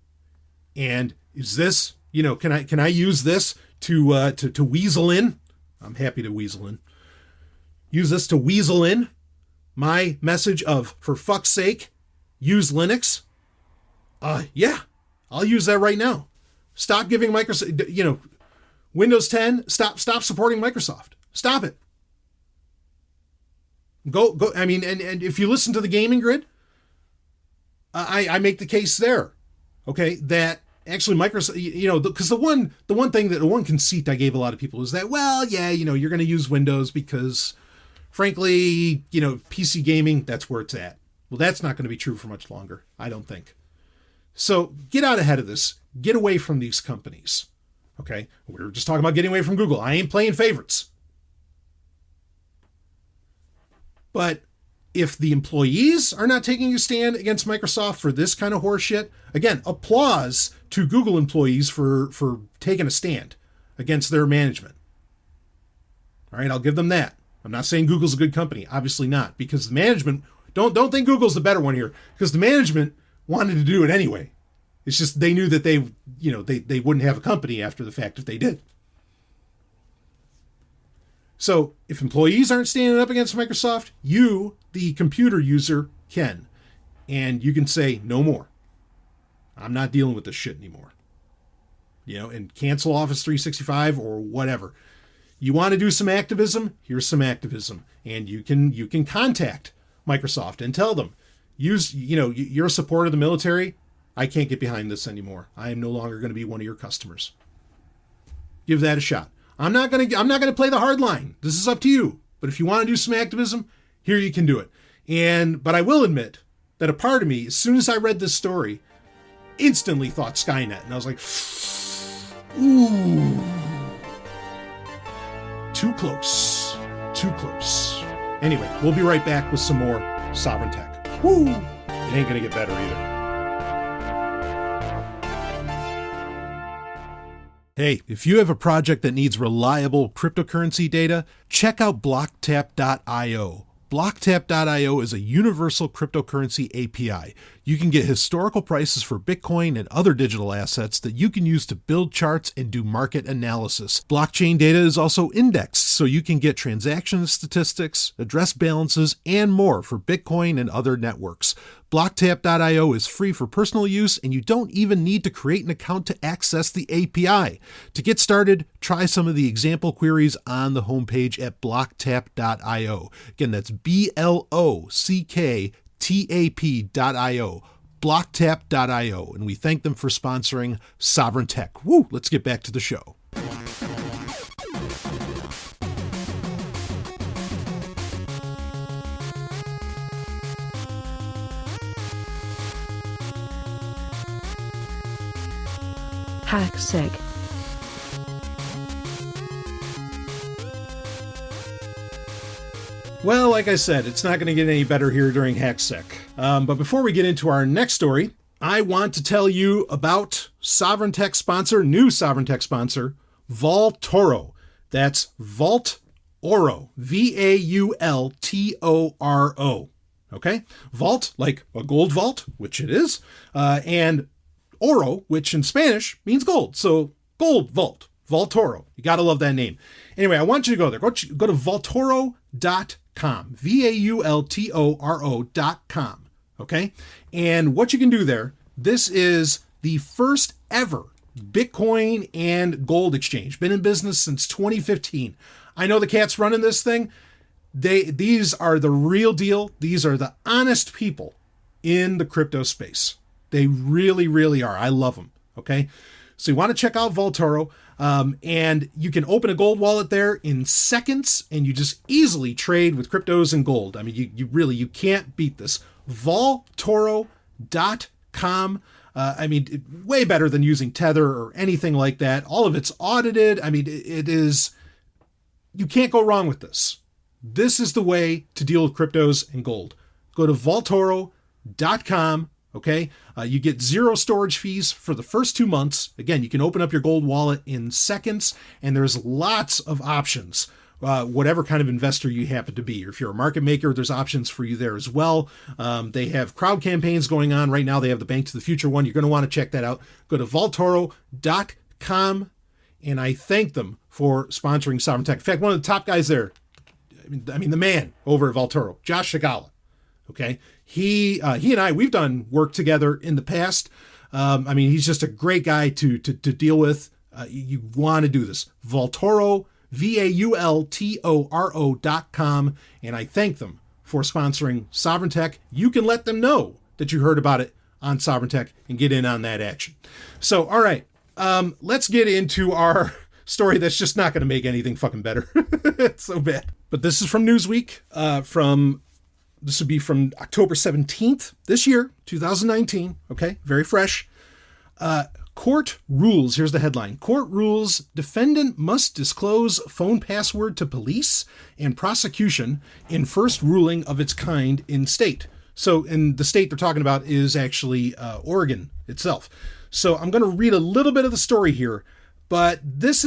And is this, you know, can I use this to weasel in? I'm happy to weasel in. Use this to weasel in my message of, for fuck's sake, use Linux. Yeah, I'll use that right now. Stop giving Microsoft, you know, Windows 10, stop supporting Microsoft. Stop it. Go. I mean, and if you listen to the Gaming Grid, I make the case there, okay, that actually Microsoft, you know, because the one conceit I gave a lot of people is that, well, yeah, you know, you're going to use Windows because, frankly, you know, PC gaming, that's where it's at. Well, that's not going to be true for much longer, I don't think. So get out ahead of this. Get away from these companies. Okay? We were just talking about getting away from Google. I ain't playing favorites. But if the employees are not taking a stand against Microsoft for this kind of horseshit, again, applause to Google employees for taking a stand against their management. All right, I'll give them that. I'm not saying Google's a good company. Obviously not, because the management, don't think Google's the better one here, because the management wanted to do it anyway. It's just they knew that they wouldn't have a company after the fact if they did. So if employees aren't standing up against Microsoft, you, the computer user, can. And you can say, no more. I'm not dealing with this shit anymore. and cancel Office 365 or whatever. You want to do some activism? Here's some activism. And you can contact Microsoft and tell them, you're a supporter of the military. I can't get behind this anymore. I am no longer going to be one of your customers. Give that a shot. I'm not going to play the hard line. This is up to you. But if you want to do some activism, here you can do it. But I will admit that a part of me, as soon as I read this story, instantly thought Skynet. And I was like, ooh, too close. Anyway, we'll be right back with some more Sovryn Tech. Woo! It ain't going to get better either. Hey, if you have a project that needs reliable cryptocurrency data, check out blocktap.io. Blocktap.io is a universal cryptocurrency API. You can get historical prices for Bitcoin and other digital assets that you can use to build charts and do market analysis. Blockchain data is also indexed, so you can get transaction statistics, address balances, and more for Bitcoin and other networks. Blocktap.io is free for personal use, and you don't even need to create an account to access the API. To get started, try some of the example queries on the homepage at blocktap.io. Again, that's blocktap.io. blocktap.io, and we thank them for sponsoring Sovryn Tech. Woo! Let's get back to the show.
HackSec.
Well, like I said, it's not going to get any better here during HackSec. But before we get into our next story, I want to tell you about Sovryn Tech sponsor, new Sovryn Tech sponsor, Vaultoro. That's Vaultoro, Vaultoro. Okay? Vault, like a gold vault, which it is, and oro, which in Spanish means gold. So gold vault, Vaultoro. You got to love that name. Anyway, I want you to go there. Go to vaultoro.com, Vaultoro.com. Okay? And what you can do there, this is the first ever Bitcoin and gold exchange. Been in business since 2015. I know the cats running this thing. These are the real deal. These are the honest people in the crypto space. They really, really are. I love them. Okay. So you want to check out Vaultoro, and you can open a gold wallet there in seconds, and you just easily trade with cryptos and gold. I mean, you can't beat this. Vaultoro.com. Way better than using Tether or anything like that. All of it's audited. I mean, it is, you can't go wrong with this. This is the way to deal with cryptos and gold. Go to Vaultoro.com. Okay, you get zero storage fees for the first 2 months. Again, you can open up your gold wallet in seconds, and there's lots of options, whatever kind of investor you happen to be. Or if you're a market maker, there's options for you there as well. They have crowd campaigns going on right now. They have the Bank to the Future one. You're going to want to check that out. Go to Vaultoro.com, and I thank them for sponsoring Sovryn Tech. In fact, one of the top guys there, I mean the man over at Vaultoro, Josh Shigala. Okay, he and I, we've done work together in the past. He's just a great guy to deal with. You want to do this. Vaultoro, Vaultoro.com, and I thank them for sponsoring Sovryn Tech. You can let them know that you heard about it on Sovryn Tech and get in on that action. So, all right, let's get into our story that's just not going to make anything fucking better. It's so bad. But this is from Newsweek, this would be from October 17th this year, 2019. Okay, very fresh. Court rules. Here's the headline. Court rules defendant must disclose phone password to police and prosecution in first ruling of its kind in state. So in the state they're talking about is actually Oregon itself. So I'm going to read a little bit of the story here, but this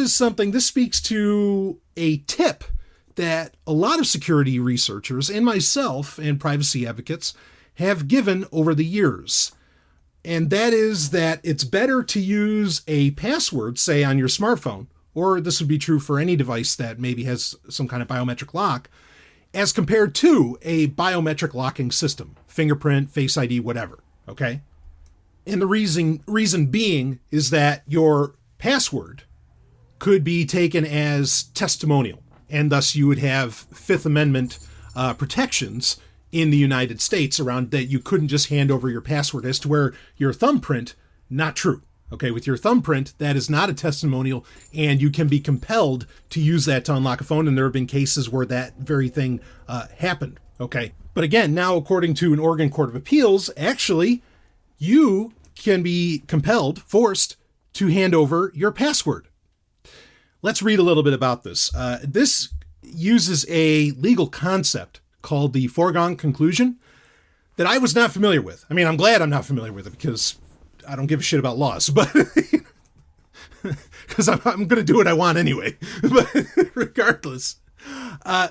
speaks to a tip that a lot of security researchers and myself and privacy advocates have given over the years. And that is that it's better to use a password, say on your smartphone, or this would be true for any device that maybe has some kind of biometric lock, as compared to a biometric locking system, fingerprint, Face ID, whatever. Okay. And the reason being is that your password could be taken as testimonial, and thus you would have Fifth Amendment protections in the United States around that you couldn't just hand over your password. As to where your thumbprint, not true. Okay, with your thumbprint, that is not a testimonial, and you can be compelled to use that to unlock a phone, and there have been cases where that very thing happened. Okay, but again, now according to an Oregon Court of Appeals, actually, you can be compelled, forced, to hand over your password. Let's read a little bit about this. This uses a legal concept called the foregone conclusion that I was not familiar with. I mean, I'm glad I'm not familiar with it because I don't give a shit about laws, but because I'm going to do what I want anyway. But regardless,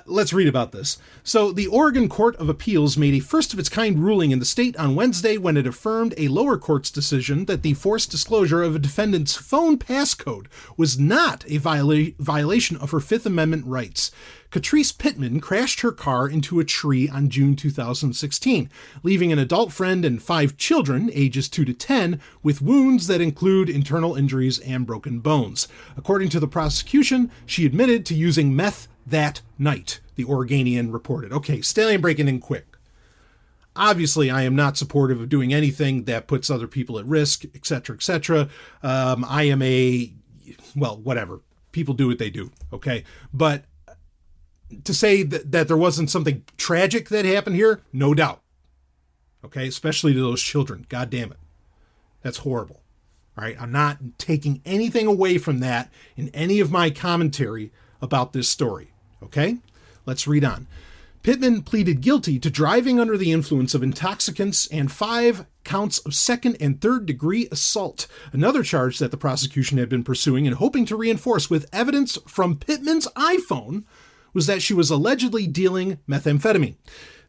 let's read about this. So the Oregon Court of Appeals made a first-of-its-kind ruling in the state on Wednesday when it affirmed a lower court's decision that the forced disclosure of a defendant's phone passcode was not a violation of her Fifth Amendment rights. Catrice Pittman crashed her car into a tree on June 2016, leaving an adult friend and 5 children, ages 2 to 10, with wounds that include internal injuries and broken bones. According to the prosecution, she admitted to using meth that night, the Oregonian reported. Okay, Stallion breaking in quick. Obviously, I am not supportive of doing anything that puts other people at risk, etc., etc. I am whatever. People do what they do, okay? But to say that there wasn't something tragic that happened here, no doubt. Okay, especially to those children. God damn it. That's horrible. All right, I'm not taking anything away from that in any of my commentary about this story. Okay, let's read on. Pittman pleaded guilty to driving under the influence of intoxicants and 5 counts of second and third degree assault, another charge that the prosecution had been pursuing and hoping to reinforce with evidence from Pittman's iPhone was that she was allegedly dealing methamphetamine.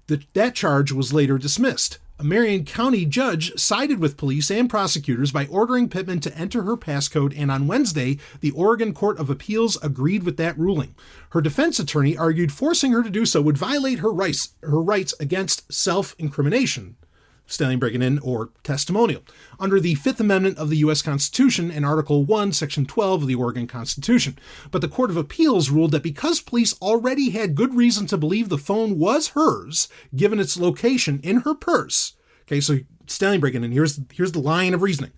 That charge was later dismissed. A Marion County judge sided with police and prosecutors by ordering Pittman to enter her passcode, and on Wednesday, the Oregon Court of Appeals agreed with that ruling. Her defense attorney argued forcing her to do so would violate her rights against self-incrimination. Stallion breaking in, or testimonial, under the Fifth Amendment of the U.S. Constitution and Article 1, Section 12 of the Oregon Constitution. But the Court of Appeals ruled that because police already had good reason to believe the phone was hers, given its location in her purse. Okay, so Stallion breaking in, here's the line of reasoning.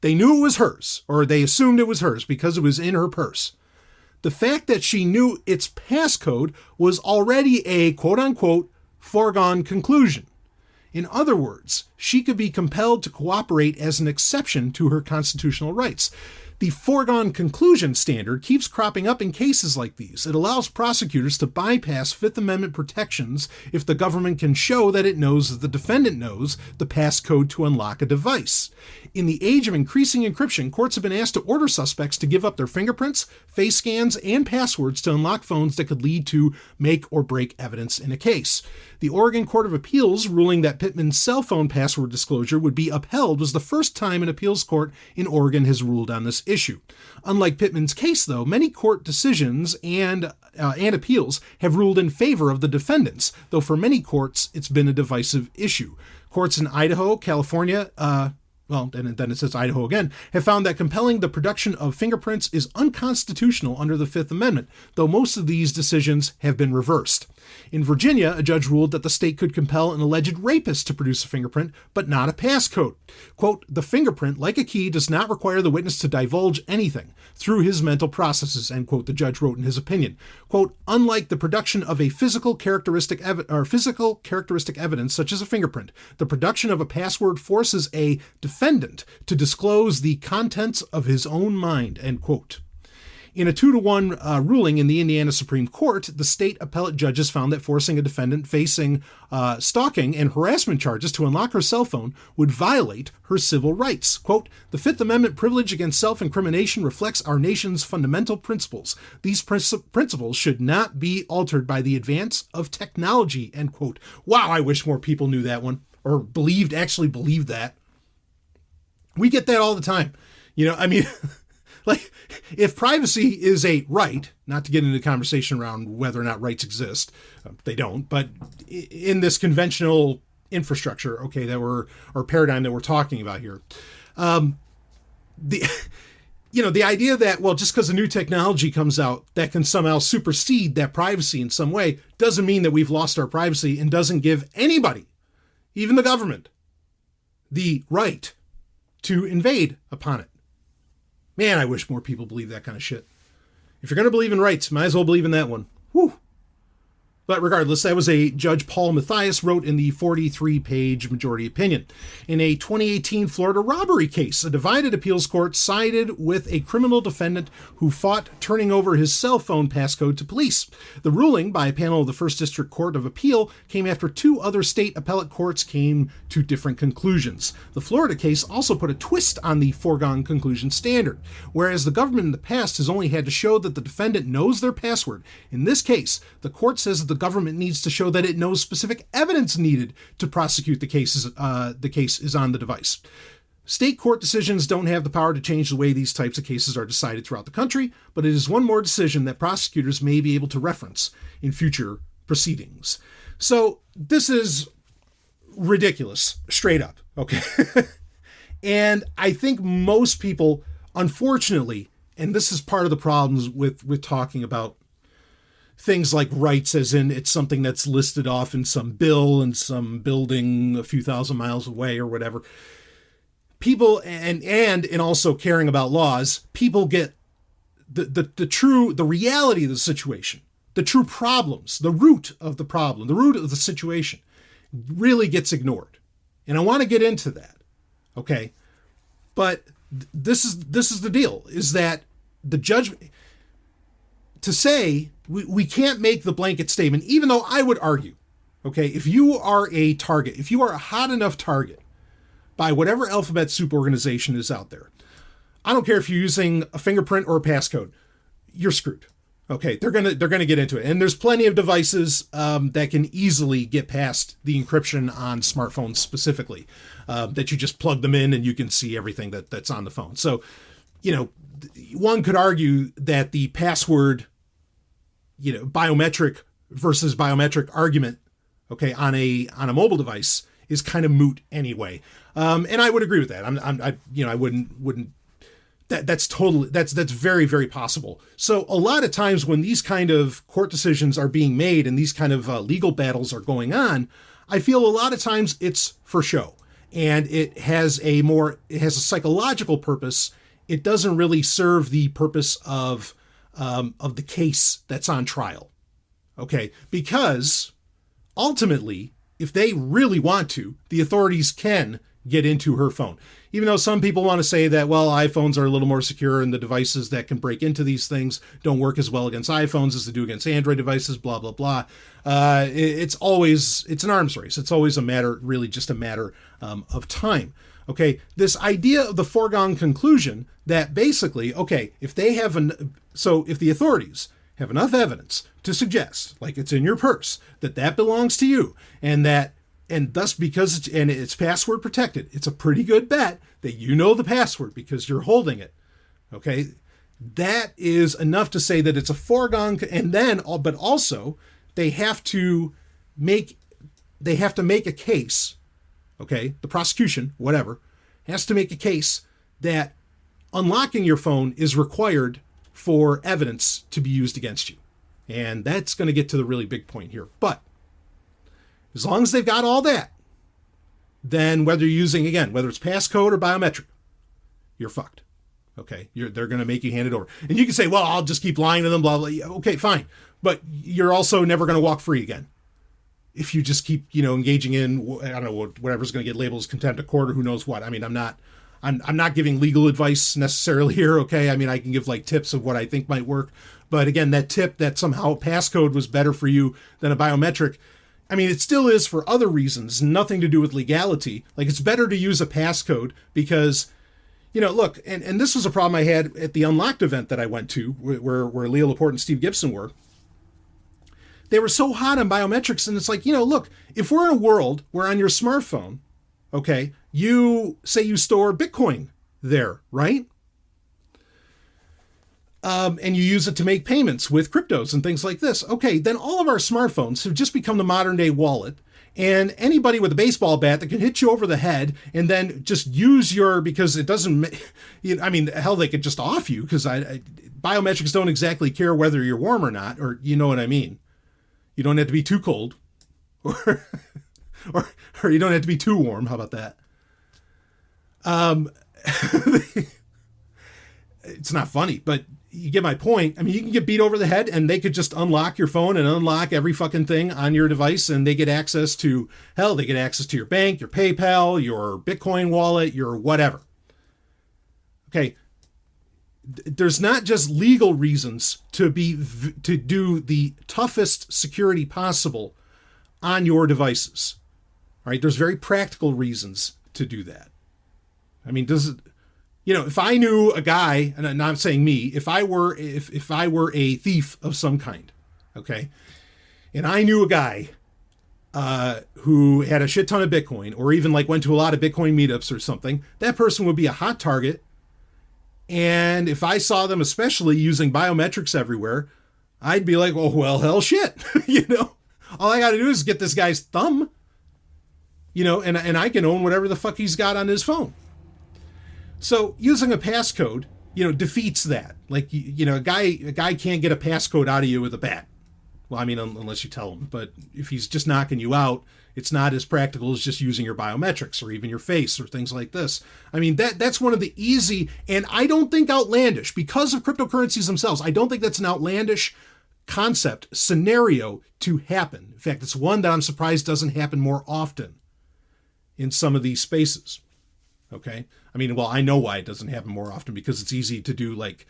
They knew it was hers, or they assumed it was hers because it was in her purse. The fact that she knew its passcode was already a quote-unquote foregone conclusion. In other words, she could be compelled to cooperate as an exception to her constitutional rights. The foregone conclusion standard keeps cropping up in cases like these. It allows prosecutors to bypass Fifth Amendment protections if the government can show that it knows that the defendant knows the passcode to unlock a device. In the age of increasing encryption, courts have been asked to order suspects to give up their fingerprints, face scans, and passwords to unlock phones that could lead to make or break evidence in a case. The Oregon Court of Appeals ruling that Pittman's cell phone password disclosure would be upheld was the first time an appeals court in Oregon has ruled on this issue. Unlike Pittman's case, though, many court decisions and appeals have ruled in favor of the defendants, though for many courts it's been a divisive issue. Courts in Idaho, California, and then it says Idaho again, have found that compelling the production of fingerprints is unconstitutional under the Fifth Amendment, though most of these decisions have been reversed. In Virginia, a judge ruled that the state could compel an alleged rapist to produce a fingerprint, but not a passcode. Quote, the fingerprint, like a key, does not require the witness to divulge anything through his mental processes, end quote, the judge wrote in his opinion. Quote, unlike the production of a physical characteristic evidence such as a fingerprint, the production of a password forces a defendant to disclose the contents of his own mind, end quote. In a 2-to-1 ruling in the Indiana Supreme Court, the state appellate judges found that forcing a defendant facing stalking and harassment charges to unlock her cell phone would violate her civil rights. Quote, the Fifth Amendment privilege against self-incrimination reflects our nation's fundamental principles. These principles should not be altered by the advance of technology, end quote. Wow, I wish more people knew that one, or actually believed that. We get that all the time. You know, I mean... Like, if privacy is a right, not to get into a conversation around whether or not rights exist, they don't, but in this conventional infrastructure, okay, or paradigm that we're talking about here, the idea that, well, just because a new technology comes out that can somehow supersede that privacy in some way doesn't mean that we've lost our privacy and doesn't give anybody, even the government, the right to invade upon it. Man, I wish more people believe that kind of shit. If you're going to believe in rights, might as well believe in that one. Whew. But regardless, that was a Judge Paul Mathias wrote in the 43-page majority opinion. In a 2018 Florida robbery case, a divided appeals court sided with a criminal defendant who fought turning over his cell phone passcode to police. The ruling by a panel of the First District Court of Appeal came after two other state appellate courts came to different conclusions. The Florida case also put a twist on the foregone conclusion standard. Whereas the government in the past has only had to show that the defendant knows their password, in this case, the court says that the government needs to show that it knows specific evidence needed to prosecute the case is on the device. State court decisions don't have the power to change the way these types of cases are decided throughout the country, but it is one more decision that prosecutors may be able to reference in future proceedings. So this is ridiculous, straight up, okay? And I think most people, unfortunately, and this is part of the problems with talking about things like rights, as in it's something that's listed off in some bill in some building a few thousand miles away or whatever. People, and also caring about laws, people get the reality of the situation, the true problems, the root of the problem, the root of the situation really gets ignored. And I want to get into that. Okay. But this is the deal, is that the judgment, to say we can't make the blanket statement, even though I would argue, okay, if you are a target, if you are a hot enough target by whatever alphabet soup organization is out there, I don't care if you're using a fingerprint or a passcode, you're screwed. Okay, they're gonna get into it, and there's plenty of devices that can easily get past the encryption on smartphones specifically, that you just plug them in and you can see everything that's on the phone. So, one could argue that the password, biometric versus biometric argument, okay, on a mobile device is kind of moot anyway. And I would agree with that. I wouldn't. That's very, very possible. So a lot of times when these kind of court decisions are being made and these kind of legal battles are going on, I feel a lot of times it's for show, and it has a psychological purpose. It doesn't really serve the purpose of the case that's on trial. Okay, because ultimately, if they really want to, the authorities can get into her phone. Even though some people want to say that, well, iPhones are a little more secure and the devices that can break into these things don't work as well against iPhones as they do against Android devices, blah, blah, blah. It's an arms race. It's always really just a matter of time. Okay, this idea of the foregone conclusion that basically, okay, if the authorities have enough evidence to suggest, like it's in your purse, that belongs to you, and thus because it's password protected, it's a pretty good bet that you know the password because you're holding it. Okay, that is enough to say that it's a foregone, but also they have to make a case. Okay, the prosecution, whatever, has to make a case that unlocking your phone is required for evidence to be used against you. And that's going to get to the really big point here. But as long as they've got all that, then whether it's passcode or biometric, you're fucked. Okay, they're going to make you hand it over. And you can say, well, I'll just keep lying to them, blah, blah. Okay, fine. But you're also never going to walk free again if you just keep, engaging in, I don't know, whatever's going to get labeled as contempt of court or who knows what. I mean, I'm not giving legal advice necessarily here, okay? I mean, I can give like tips of what I think might work. But again, that tip that somehow a passcode was better for you than a biometric, I mean, it still is for other reasons, nothing to do with legality. Like, it's better to use a passcode because, look, and this was a problem I had at the Unlocked event that I went to, where Leo Laporte and Steve Gibson were. They were so hot on biometrics, and it's like, look, if we're in a world where on your smartphone, okay, you say you store Bitcoin there, right? And you use it to make payments with cryptos and things like this. Okay, then all of our smartphones have just become the modern day wallet. And anybody with a baseball bat that can hit you over the head and then just use because it doesn't, I mean, hell, they could just off you because biometrics don't exactly care whether you're warm or not, or you know what I mean. You don't have to be too cold or you don't have to be too warm. How about that? It's not funny, but you get my point. I mean, you can get beat over the head and they could just unlock your phone and unlock every fucking thing on your device, and they get access to, hell, they get access to your bank, your PayPal, your Bitcoin wallet, your whatever. Okay. There's not just legal reasons to do the toughest security possible on your devices. All right. There's very practical reasons to do that. I mean, if I knew a guy, and I'm not saying me, if I were a thief of some kind, okay, and I knew a guy who had a shit ton of Bitcoin, or even like went to a lot of Bitcoin meetups or something, that person would be a hot target. And if I saw them, especially using biometrics everywhere, I'd be like, well, hell shit. All I got to do is get this guy's thumb, and I can own whatever the fuck he's got on his phone. So using a passcode, defeats that. Like, a guy can't get a passcode out of you with a bat. Well, I mean, unless you tell him. But if he's just knocking you out, it's not as practical as just using your biometrics or even your face or things like this. I mean, that's one of the easy, and I don't think outlandish, because of cryptocurrencies themselves, I don't think that's an outlandish concept, scenario to happen. In fact, it's one that I'm surprised doesn't happen more often in some of these spaces. Okay. I mean, well, I know why it doesn't happen more often, because it's easy to do like,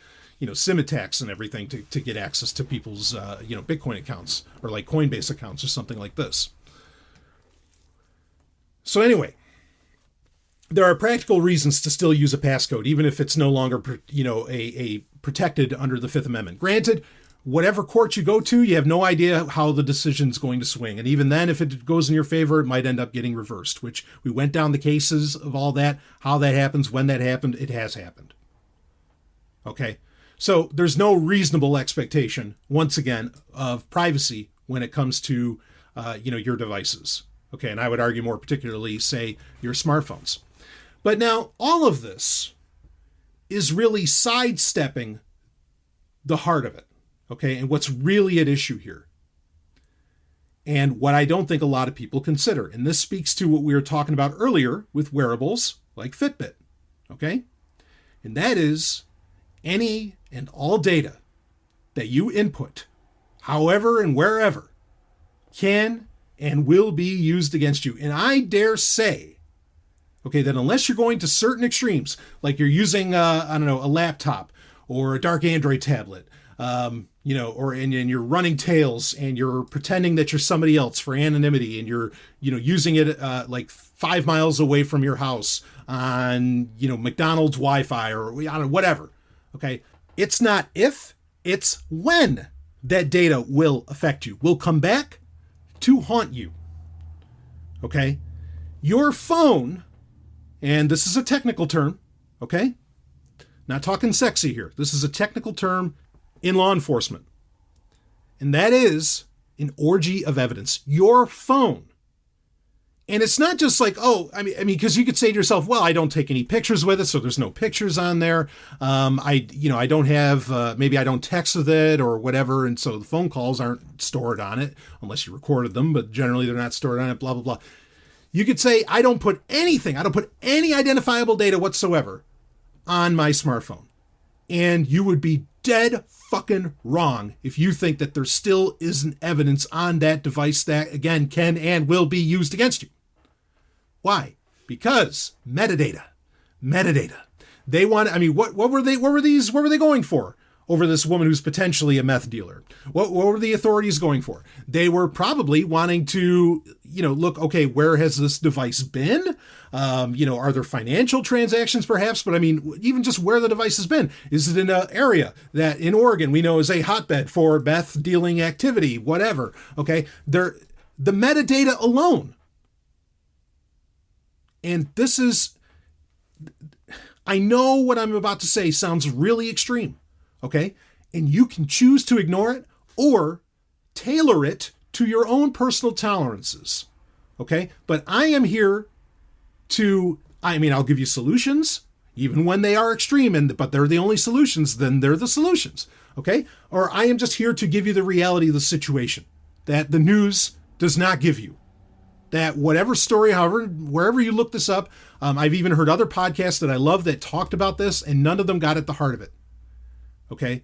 SIM attacks and everything to get access to people's, Bitcoin accounts or like Coinbase accounts or something like this. So anyway, there are practical reasons to still use a passcode, even if it's no longer, a protected under the Fifth Amendment. Granted, whatever court you go to, you have no idea how the decision's going to swing. And even then, if it goes in your favor, it might end up getting reversed, which we went down the cases of all that, how that happens, when that happened, it has happened. Okay. So there's no reasonable expectation, once again, of privacy when it comes to, your devices. Okay. And I would argue more particularly, say, your smartphones. But now all of this is really sidestepping the heart of it. Okay, and what's really at issue here, and what I don't think a lot of people consider, and this speaks to what we were talking about earlier with wearables like FitBit, okay? And that is any and all data that you input, however and wherever, can and will be used against you. And I dare say, okay, that unless you're going to certain extremes, like you're using, a laptop or a dark Android tablet, and you're running Tails and you're pretending that you're somebody else for anonymity, and you're, using it like 5 miles away from your house on, McDonald's Wi-Fi or whatever. Okay. It's not if, it's when that data will affect you, will come back to haunt you. Okay. Your phone, and this is a technical term, okay? Not talking sexy here. This is a technical term in law enforcement. And that is an orgy of evidence. Your phone. And it's not just like, because you could say to yourself, well, I don't take any pictures with it, so there's no pictures on there. I don't have, maybe I don't text with it or whatever, and so the phone calls aren't stored on it unless you recorded them, but generally they're not stored on it, blah, blah, blah. You could say, I don't put any identifiable data whatsoever on my smartphone. And you would be dead fucking wrong if you think that there still isn't evidence on that device that, again, can and will be used against you. Why? Because metadata. They want, what were they going for over this woman who's potentially a meth dealer? What were the authorities going for? They were probably wanting to, look, okay, where has this device been? Are there financial transactions perhaps? But even just where the device has been. Is it in an area that in Oregon we know is a hotbed for meth dealing activity, whatever. Okay. The metadata alone. And this is, I know what I'm about to say sounds really extreme. Okay. And you can choose to ignore it or tailor it to your own personal tolerances. Okay? But I am here I'll give you solutions, even when they are extreme, but they're the only solutions, then they're the solutions. Okay? Or I am just here to give you the reality of the situation that the news does not give you. That whatever story, however, wherever you look this up, I've even heard other podcasts that I love that talked about this, and none of them got at the heart of it. Okay?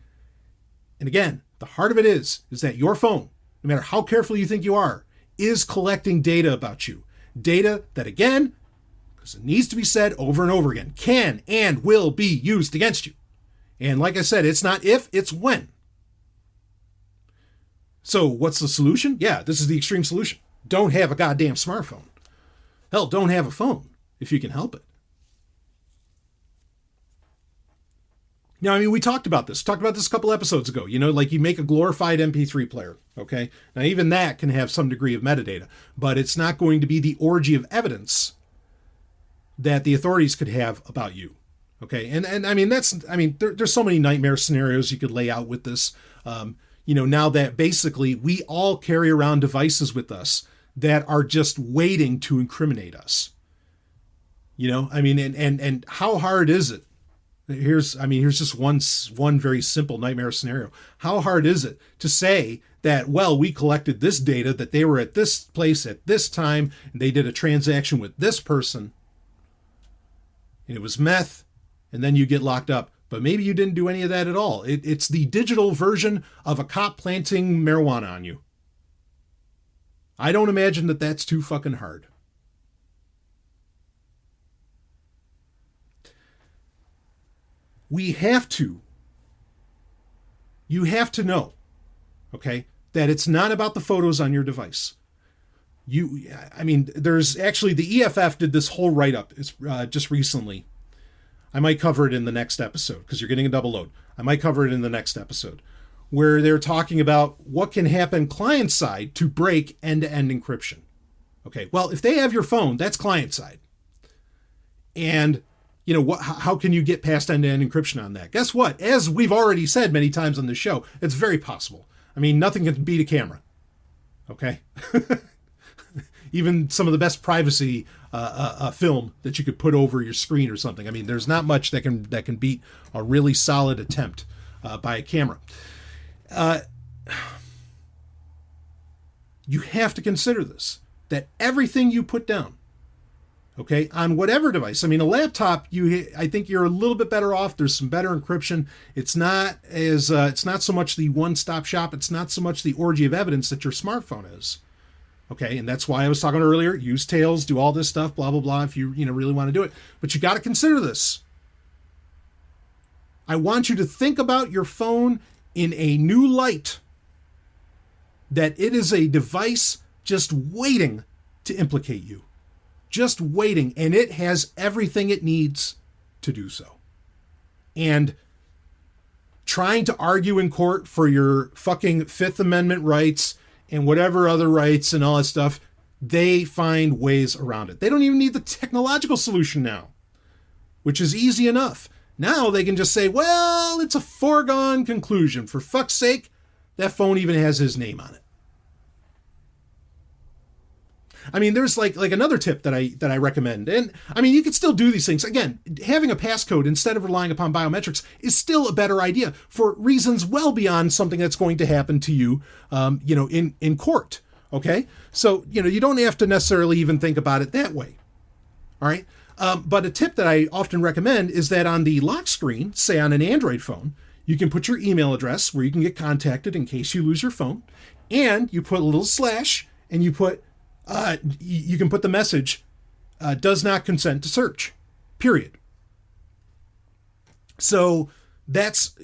And again, the heart of it is that your phone, no matter how careful you think you are, is collecting data about you. Data that, again, because it needs to be said over and over again, can and will be used against you. And like I said, it's not if, it's when. So what's the solution? Yeah, this is the extreme solution. Don't have a goddamn smartphone. Hell, don't have a phone if you can help it. Now, I mean, we talked about this a couple episodes ago, like you make a glorified MP3 player, okay? Now, even that can have some degree of metadata, but it's not going to be the orgy of evidence that the authorities could have about you, okay? And I mean, there's so many nightmare scenarios you could lay out with this, now that basically we all carry around devices with us that are just waiting to incriminate us. And how hard is it? Here's just one very simple nightmare scenario. How hard is it to say that, well, we collected this data, that they were at this place at this time, and they did a transaction with this person, and it was meth, and then you get locked up. But maybe you didn't do any of that at all. It's the digital version of a cop planting marijuana on you. I don't imagine that that's too fucking hard. You have to know, okay, that it's not about the photos on your device. There's actually, the EFF did this whole write-up just recently. I might cover it in the next episode because you're getting a double load. I might cover it in the next episode where they're talking about what can happen client side to break end-to-end encryption. Okay, well, if they have your phone, that's client side. And how can you get past end-to-end encryption on that? Guess what? As we've already said many times on the show, it's very possible. I mean, nothing can beat a camera. Okay? Even some of the best privacy film that you could put over your screen or something. I mean, there's not much that can beat a really solid attempt by a camera. You have to consider this, that everything you put down, okay, on whatever device. I mean, a laptop, I think you're a little bit better off. There's some better encryption. It's not so much the one-stop shop. It's not so much the orgy of evidence that your smartphone is. Okay, and that's why I was talking earlier, use Tails, do all this stuff, blah, blah, blah, if you really want to do it. But you got to consider this. I want you to think about your phone in a new light, that it is a device just waiting to implicate you. Just waiting, and it has everything it needs to do so. And trying to argue in court for your fucking Fifth Amendment rights and whatever other rights and all that stuff, they find ways around it. They don't even need the technological solution now, which is easy enough. Now they can just say, well, it's a foregone conclusion. For fuck's sake, that phone even has his name on it. I mean, there's like another tip that I recommend. And I mean, you could still do these things. Again, having a passcode instead of relying upon biometrics is still a better idea for reasons well beyond something that's going to happen to you, in court. Okay. So, you don't have to necessarily even think about it that way. All right. But a tip that I often recommend is that on the lock screen, say on an Android phone, you can put your email address where you can get contacted in case you lose your phone. And you put a little slash and you can put the message, does not consent to search, period. So that's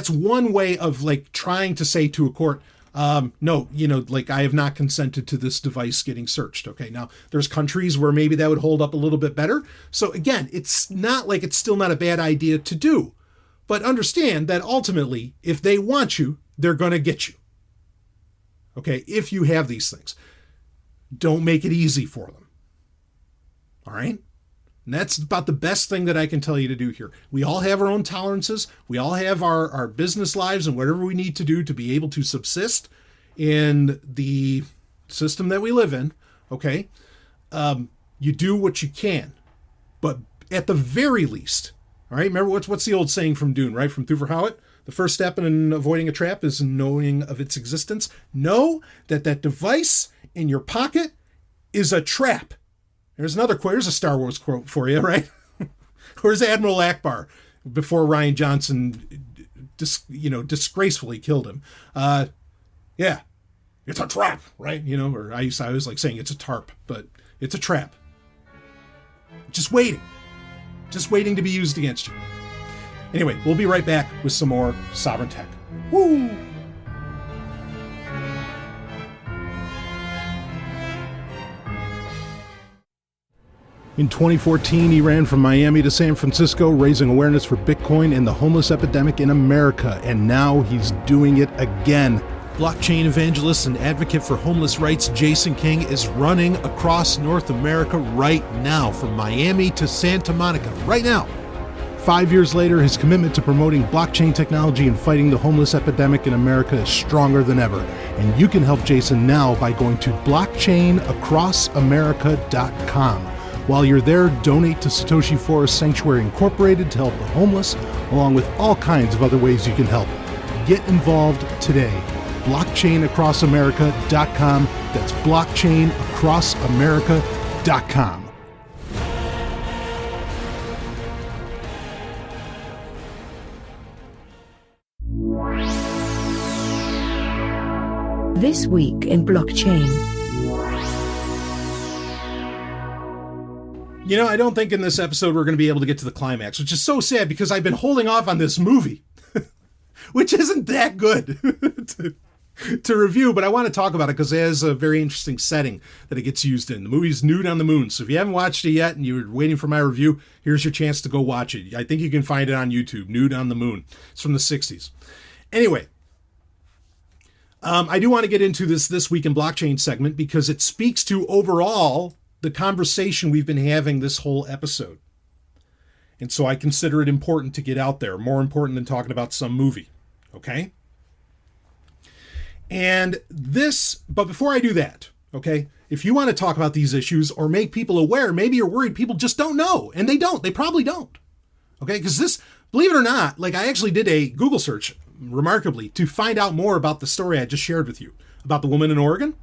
one way of like trying to say to a court, no, I have not consented to this device getting searched. Okay. Now there's countries where maybe that would hold up a little bit better. So again, it's not like it's still not a bad idea to do, but understand that ultimately, if they want you, they're going to get you. Okay. If you have these things. Don't make it easy for them. All right? And that's about the best thing that I can tell you to do here. We all have our own tolerances. We all have our business lives and whatever we need to do to be able to subsist in the system that we live in. okay, you do what you can. But at the very least, all right, remember what's the old saying from Dune, right? From Thufir Hawat? The first step in avoiding a trap is knowing of its existence. Know that device in your pocket is a trap. There's another quote. Here's a Star Wars quote for you, right? Where's Admiral Akbar before Rian Johnson, disgracefully killed him? Yeah, it's a trap, right? Or I was like saying it's a tarp, but it's a trap. Just waiting to be used against you. Anyway, we'll be right back with some more Sovryn Tech. Woo! In 2014, he ran from Miami to San Francisco, raising awareness for Bitcoin and the homeless epidemic in America, and now he's doing it again. Blockchain evangelist and advocate for homeless rights Jason King is running across North America right now, from Miami to Santa Monica, right now. 5 years later, his commitment to promoting blockchain technology and fighting the homeless epidemic in America is stronger than ever. And you can help Jason now by going to blockchainacrossamerica.com. While you're there, donate to Satoshi Forest Sanctuary Incorporated to help the homeless, along with all kinds of other ways you can help. Get involved today. blockchainacrossamerica.com. That's blockchainacrossamerica.com.
This week in blockchain.
I don't think in this episode we're going to be able to get to the climax, which is so sad because I've been holding off on this movie, which isn't that good to review, but I want to talk about it because it has a very interesting setting that it gets used in. The movie's Nude on the Moon, so if you haven't watched it yet and you're waiting for my review, here's your chance to go watch it. I think you can find it on YouTube, Nude on the Moon. It's from the 60s. Anyway, I do want to get into this Week in Blockchain segment because it speaks to overall the conversation we've been having this whole episode. And so I consider it important to get out there, more important than talking about some movie. Okay? But before I do that, okay, if you want to talk about these issues or make people aware, maybe you're worried people just don't know, and they probably don't. Okay? Because this, believe it or not, like I actually did a Google search, remarkably, to find out more about the story I just shared with you about the woman in Oregon.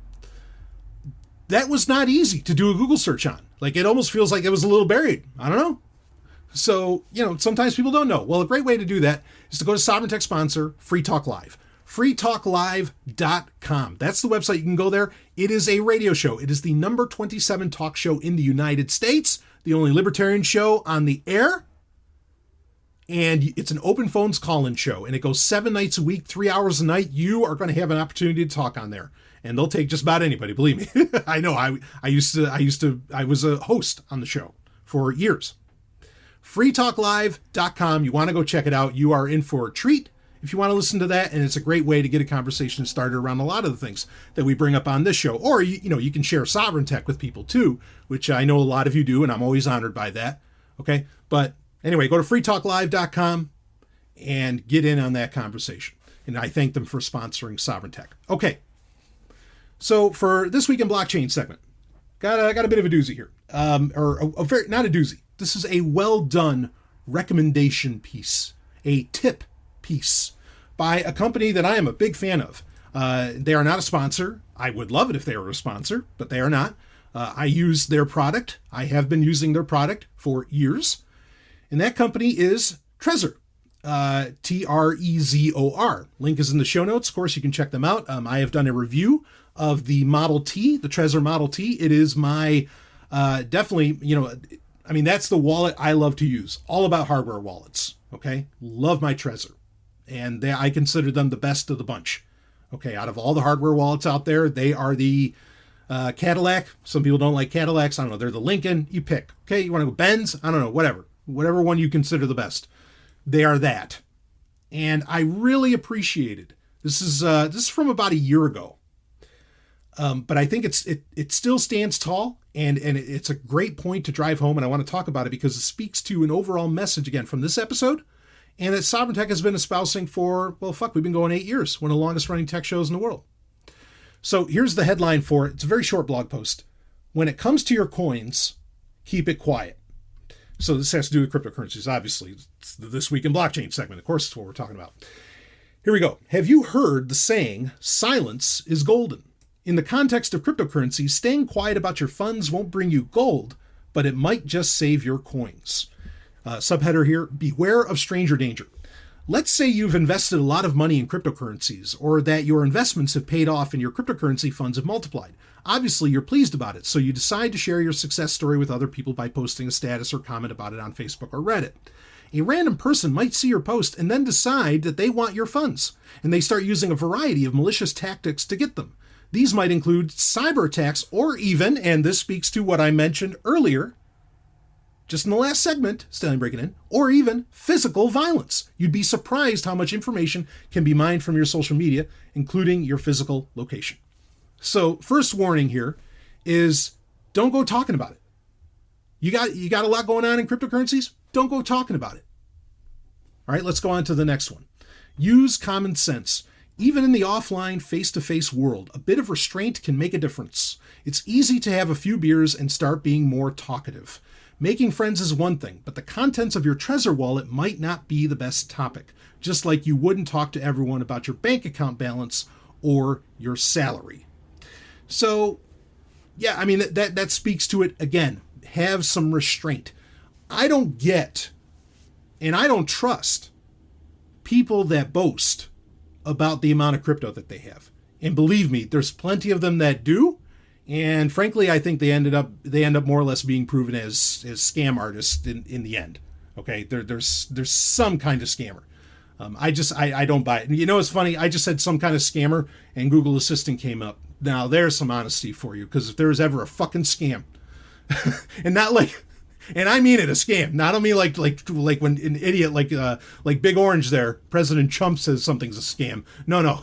That was not easy to do a Google search on. Like, it almost feels like it was a little buried. I don't know. So, sometimes people don't know. Well, a great way to do that is to go to Sovryn Tech sponsor, Free Talk Live. freetalklive.com. That's the website. You can go there. It is a radio show. It is the number 27 talk show in the United States, the only libertarian show on the air. And it's an open phones call-in show, and it goes 7 nights a week, 3 hours a night. You are going to have an opportunity to talk on there, and they'll take just about anybody. Believe me. I know. I was a host on the show for years. freetalklive.com. You want to go check it out. You are in for a treat if you want to listen to that, and it's a great way to get a conversation started around a lot of the things that we bring up on this show. Or you can share Sovryn Tech with people too, which I know a lot of you do, and I'm always honored by that. Okay, but anyway, go to freetalklive.com and get in on that conversation. And I thank them for sponsoring Sovryn Tech. Okay, so for this Week in Blockchain segment, got a bit of a doozy here, not a doozy. This is a well done recommendation piece, a tip piece by a company that I am a big fan of. They are not a sponsor. I would love it if they were a sponsor, but they are not. I use their product. I have been using their product for years. And that company is Trezor, Trezor. Link is in the show notes. Of course, you can check them out. I have done a review of the Model T, the Trezor Model T. It is my, definitely, that's the wallet I love to use. All about hardware wallets, okay? Love my Trezor. And I consider them the best of the bunch. Okay, out of all the hardware wallets out there, they are the Cadillac. Some people don't like Cadillacs. I don't know. They're the Lincoln. You pick. Okay, you want to go Benz? I don't know. Whatever one you consider the best. They are that. And I really appreciated. This is from about a year ago. But I think it still stands tall, and it's a great point to drive home, and I want to talk about it because it speaks to an overall message, again, from this episode, and that Sovryn Tech has been espousing for, we've been going 8 years, one of the longest running tech shows in the world. So here's the headline for it. It's a very short blog post. when it comes to your coins, keep it quiet. So this has to do with cryptocurrencies, obviously. It's the This Week in Blockchain segment. Of course, it's what we're talking about. Here we go. Have you heard the saying, silence is golden? In the context of cryptocurrency, staying quiet about your funds won't bring you gold, but it might just save your coins. Subheader here, beware of stranger danger. Let's say you've invested a lot of money in cryptocurrencies, or that your investments have paid off and your cryptocurrency funds have multiplied. Obviously, you're pleased about it, so you decide to share your success story with other people by posting a status or comment about it on Facebook or Reddit. A random person might see your post and then decide that they want your funds, and they start using a variety of malicious tactics to get them. These might include cyber attacks or even, and this speaks to what I mentioned earlier, just in the last segment, Stellian breaking in, or even physical violence. You'd be surprised how much information can be mined from your social media, including your physical location. So first warning here is don't go talking about it. You got a lot going on in cryptocurrencies? Don't go talking about it. All right, let's go on to the next one. Use common sense. Even in the offline, face-to-face world, a bit of restraint can make a difference. It's easy to have a few beers and start being more talkative. Making friends is one thing, but the contents of your Trezor wallet might not be the best topic, just like you wouldn't talk to everyone about your bank account balance or your salary. So, yeah, I mean, that speaks to it again. Have some restraint. I don't get, and I don't trust, people that boast about the amount of crypto that they have. And believe me, there's plenty of them that do. And frankly, I think they end up more or less being proven as scam artists in the end. Okay, there's some kind of scammer. I don't buy it. And you know, it's funny. I just said some kind of scammer, and Google Assistant came up. Now there's some honesty for you, because if there was ever a fucking scam, and not like, and I mean it, a scam. Not only like when an idiot like Big Orange there, President Trump says something's a scam. No,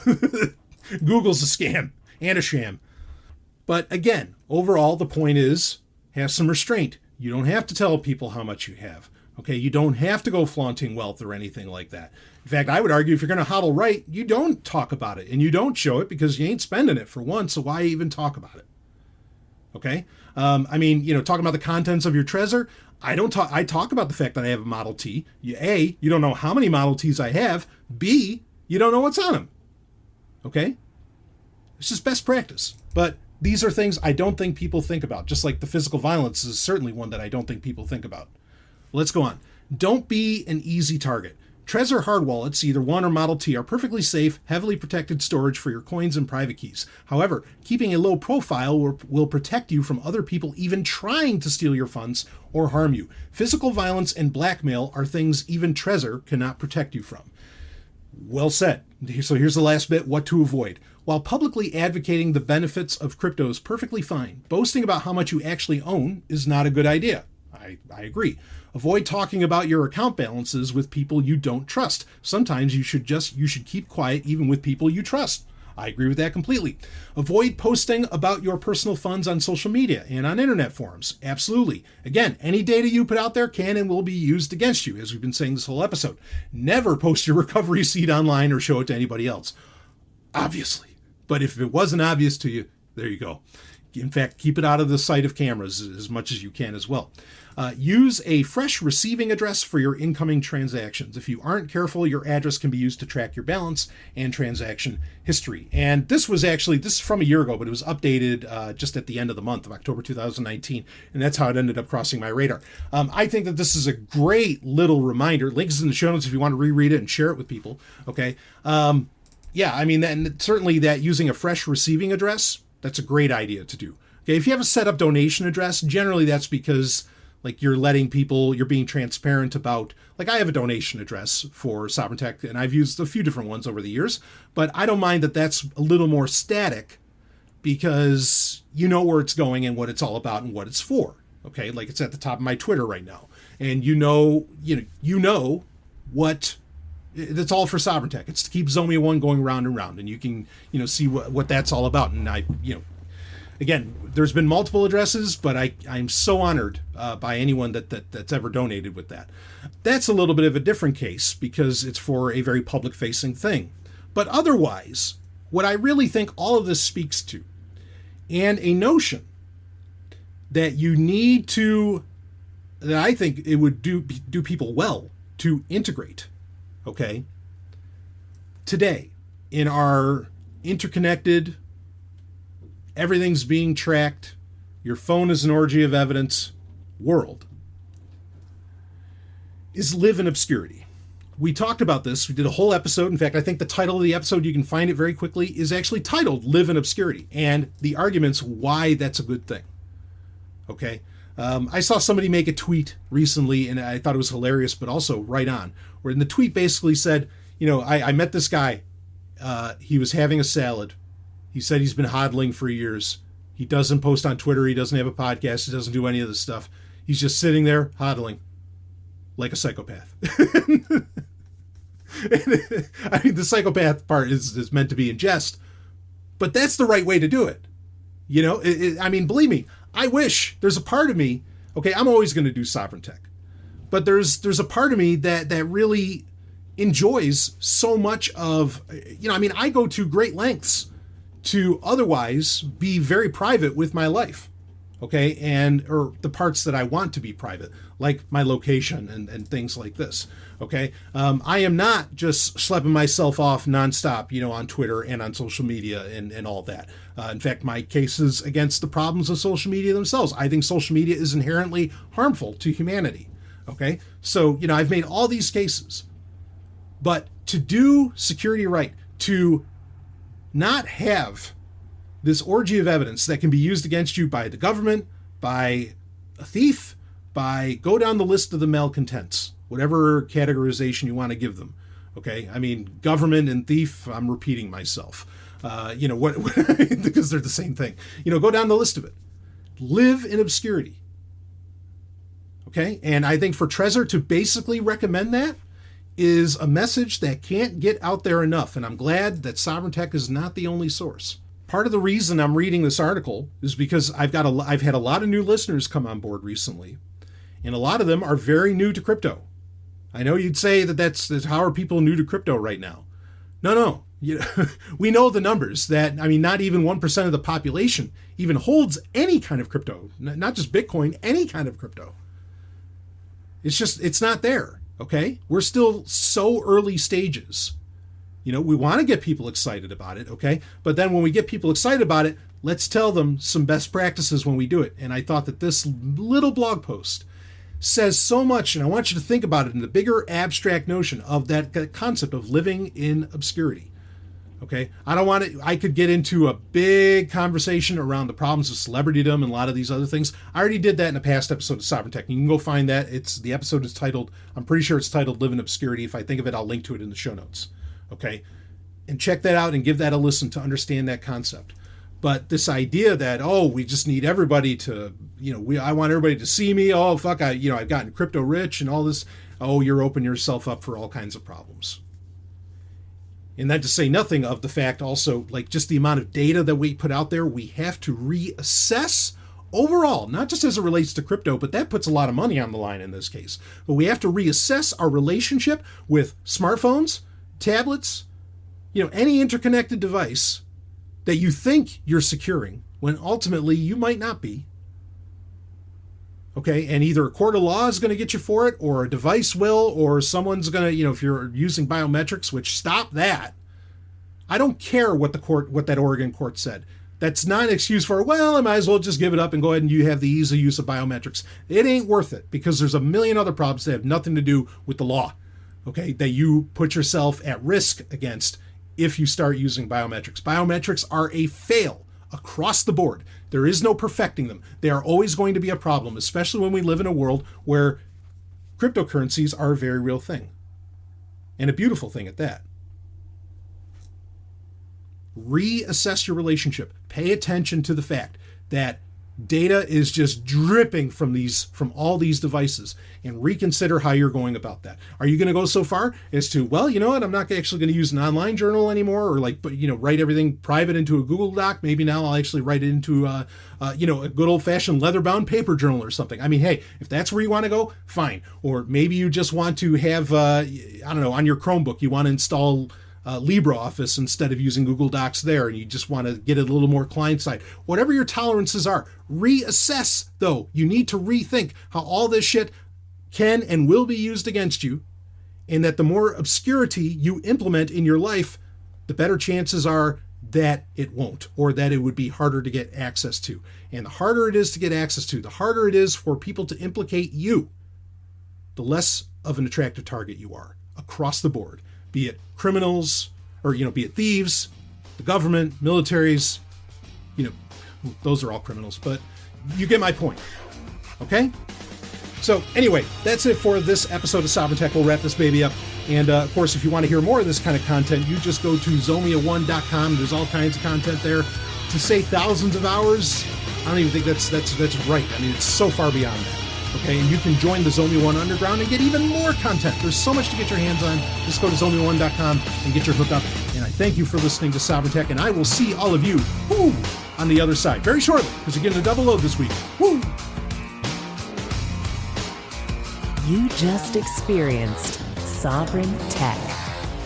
Google's a scam and a sham. But again, overall, the point is, have some restraint. You don't have to tell people how much you have. Okay, you don't have to go flaunting wealth or anything like that. In fact, I would argue if you're going to hodl right, you don't talk about it and you don't show it because you ain't spending it for one, so why even talk about it? Okay? I mean, you know, talking about the contents of your Trezor, I talk about the fact that I have a Model T. A, you don't know how many Model Ts I have. B, you don't know what's on them. Okay? It's just best practice. But these are things I don't think people think about, just like the physical violence is certainly one that I don't think people think about. Let's go on. Don't be an easy target. Trezor hard wallets, either One or Model T, are perfectly safe, heavily protected storage for your coins and private keys. However, keeping a low profile will protect you from other people even trying to steal your funds or harm you. Physical violence and blackmail are things even Trezor cannot protect you from. Well said. So here's the last bit, what to avoid. While publicly advocating the benefits of crypto is perfectly fine, boasting about how much you actually own is not a good idea. I agree. Avoid talking about your account balances with people you don't trust. Sometimes you should keep quiet even with people you trust. I agree with that completely. Avoid posting about your personal funds on social media and on internet forums. Absolutely. Again, any data you put out there can and will be used against you, as we've been saying this whole episode. Never post your recovery seed online or show it to anybody else. Obviously. But if it wasn't obvious to you, there you go. In fact, keep it out of the sight of cameras as much as you can as well. Use a fresh receiving address for your incoming transactions. If you aren't careful, your address can be used to track your balance and transaction history. And this is from a year ago, but it was updated just at the end of the month of October 2019. And that's how it ended up crossing my radar. I think that this is a great little reminder. Links in the show notes if you want to reread it and share it with people. Okay. Yeah, I mean, and certainly that using a fresh receiving address, that's a great idea to do. Okay, if you have a set up donation address, generally that's because like you're being transparent about, like I have a donation address for Sovryn Tech and I've used a few different ones over the years, but I don't mind that that's a little more static because you know where it's going and what it's all about and what it's for. Okay, like it's at the top of my Twitter right now. And you know what it's all for Sovryn Tech. It's to keep Zomia 1 going round and round, and you can, see what that's all about. And again, there's been multiple addresses, but I'm so honored by anyone that's ever donated with that. That's a little bit of a different case because it's for a very public-facing thing. But otherwise, what I really think all of this speaks to, and a notion that you need to, that I think it would do people well to integrate, okay? Today, in our interconnected, everything's being tracked, your phone is an orgy of evidence world, is live in obscurity. We talked about this. We did a whole episode. In fact, I think the title of the episode, you can find it very quickly, is actually titled Live in Obscurity, and the arguments why that's a good thing. Okay? I saw somebody make a tweet recently, and I thought it was hilarious, but also right on, where the tweet basically said, you know, I met this guy. He was having a salad. He said he's been hodling for years. He doesn't post on Twitter. He doesn't have a podcast. He doesn't do any of this stuff. He's just sitting there hodling like a psychopath. I mean, the psychopath part is meant to be in jest, but that's the right way to do it. You know, I mean, believe me, I wish there's a part of me, okay, I'm always going to do Sovryn Tech, but there's a part of me that really enjoys so much of, you know, I mean, I go to great lengths to otherwise be very private with my life, okay, or the parts that I want to be private, like my location and things like this, okay. I am not just schlepping myself off nonstop, you know, on Twitter and on social media and all that. In fact, my case is against the problems of social media themselves. I think social media is inherently harmful to humanity, okay. So, you know, I've made all these cases, but to do security right, to not have this orgy of evidence that can be used against you by the government, by a thief, by go down the list of the malcontents, whatever categorization you want to give them. Okay, I mean, government and thief, I'm repeating myself. You know, what because they're the same thing. You know, go down the list of it. Live in obscurity. Okay, and I think for Trezor to basically recommend that is a message that can't get out there enough, and I'm glad that Sovryn Tech is not the only source. Part of the reason I'm reading this article is because I've had a lot of new listeners come on board recently, and a lot of them are very new to crypto. I know you'd say that's how are people new to crypto right now? No. You know, we know the numbers that, I mean, not even 1% of the population even holds any kind of crypto, not just Bitcoin, any kind of crypto. It's not there. Okay, we're still so early stages. You know, we want to get people excited about it, okay? But then when we get people excited about it, let's tell them some best practices when we do it. And I thought that this little blog post says so much, and I want you to think about it in the bigger abstract notion of that concept of living in obscurity. Okay, I could get into a big conversation around the problems of celebritydom and a lot of these other things. I already did that in a past episode of Sovryn Tech. You can go find that. The episode is titled, I'm pretty sure it's titled Live in Obscurity. If I think of it, I'll link to it in the show notes. Okay, and check that out and give that a listen to understand that concept. But this idea that, we just need everybody to, you know, I want everybody to see me. Oh, fuck, I've gotten crypto rich and all this. Oh, you're opening yourself up for all kinds of problems. And that to say nothing of the fact also, like just the amount of data that we put out there, we have to reassess overall, not just as it relates to crypto, but that puts a lot of money on the line in this case. But we have to reassess our relationship with smartphones, tablets, you know, any interconnected device that you think you're securing when ultimately you might not be. Okay, and either a court of law is going to get you for it, or a device will, or someone's going to, you know, if you're using biometrics, which stop that. I don't care what that Oregon court said. That's not an excuse for, well, I might as well just give it up and go ahead and you have the easy use of biometrics. It ain't worth it because there's a million other problems that have nothing to do with the law, okay, that you put yourself at risk against if you start using biometrics. Biometrics are a fail across the board. There is no perfecting them. They are always going to be a problem, especially when we live in a world where cryptocurrencies are a very real thing. And a beautiful thing at that. Reassess your relationship. Pay attention to the fact that data is just dripping from all these devices, and reconsider how you're going about that. Are you going to go so far as to, well, you know what, I'm not actually going to use an online journal anymore, or write everything private into a Google Doc. Maybe now I'll actually write it into a good old-fashioned leather-bound paper journal or something. I mean, hey, if that's where you want to go, fine. Or maybe you just want to have, on your Chromebook, you want to install LibreOffice instead of using Google Docs there, and you just want to get it a little more client-side. Whatever your tolerances are, reassess, though. You need to rethink how all this shit can and will be used against you, and that the more obscurity you implement in your life, the better chances are that it won't, or that it would be harder to get access to. And the harder it is to get access to, the harder it is for people to implicate you, the less of an attractive target you are across the board, be it criminals or, be it thieves, the government, militaries, those are all criminals, but you get my point. Okay? So anyway, that's it for this episode of Sovryn Tech. We'll wrap this baby up. And of course, if you want to hear more of this kind of content, you just go to Zomia1.com. There's all kinds of content there. To say thousands of hours, I don't even think that's right. I mean, it's so far beyond that. Okay, and you can join the Zomia 1 Underground and get even more content. There's so much to get your hands on. Just go to Zomia1.com and get your hookup. And I thank you for listening to Sovryn Tech, and I will see all of you on the other side very shortly, because you're getting a double load this week. Woo!
You just experienced Sovryn Tech.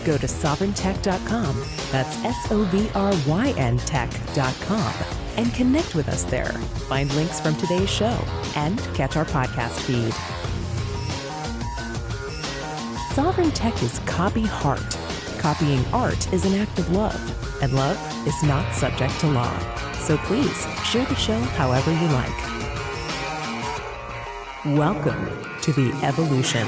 Go to sovryntech.com, that's SOVRYN tech.com, and connect with us there. Find links from today's show and catch our podcast feed. Sovryn Tech is copy heart. Copying art is an act of love, and love is not subject to law. So please share the show however you like. Welcome to the evolution.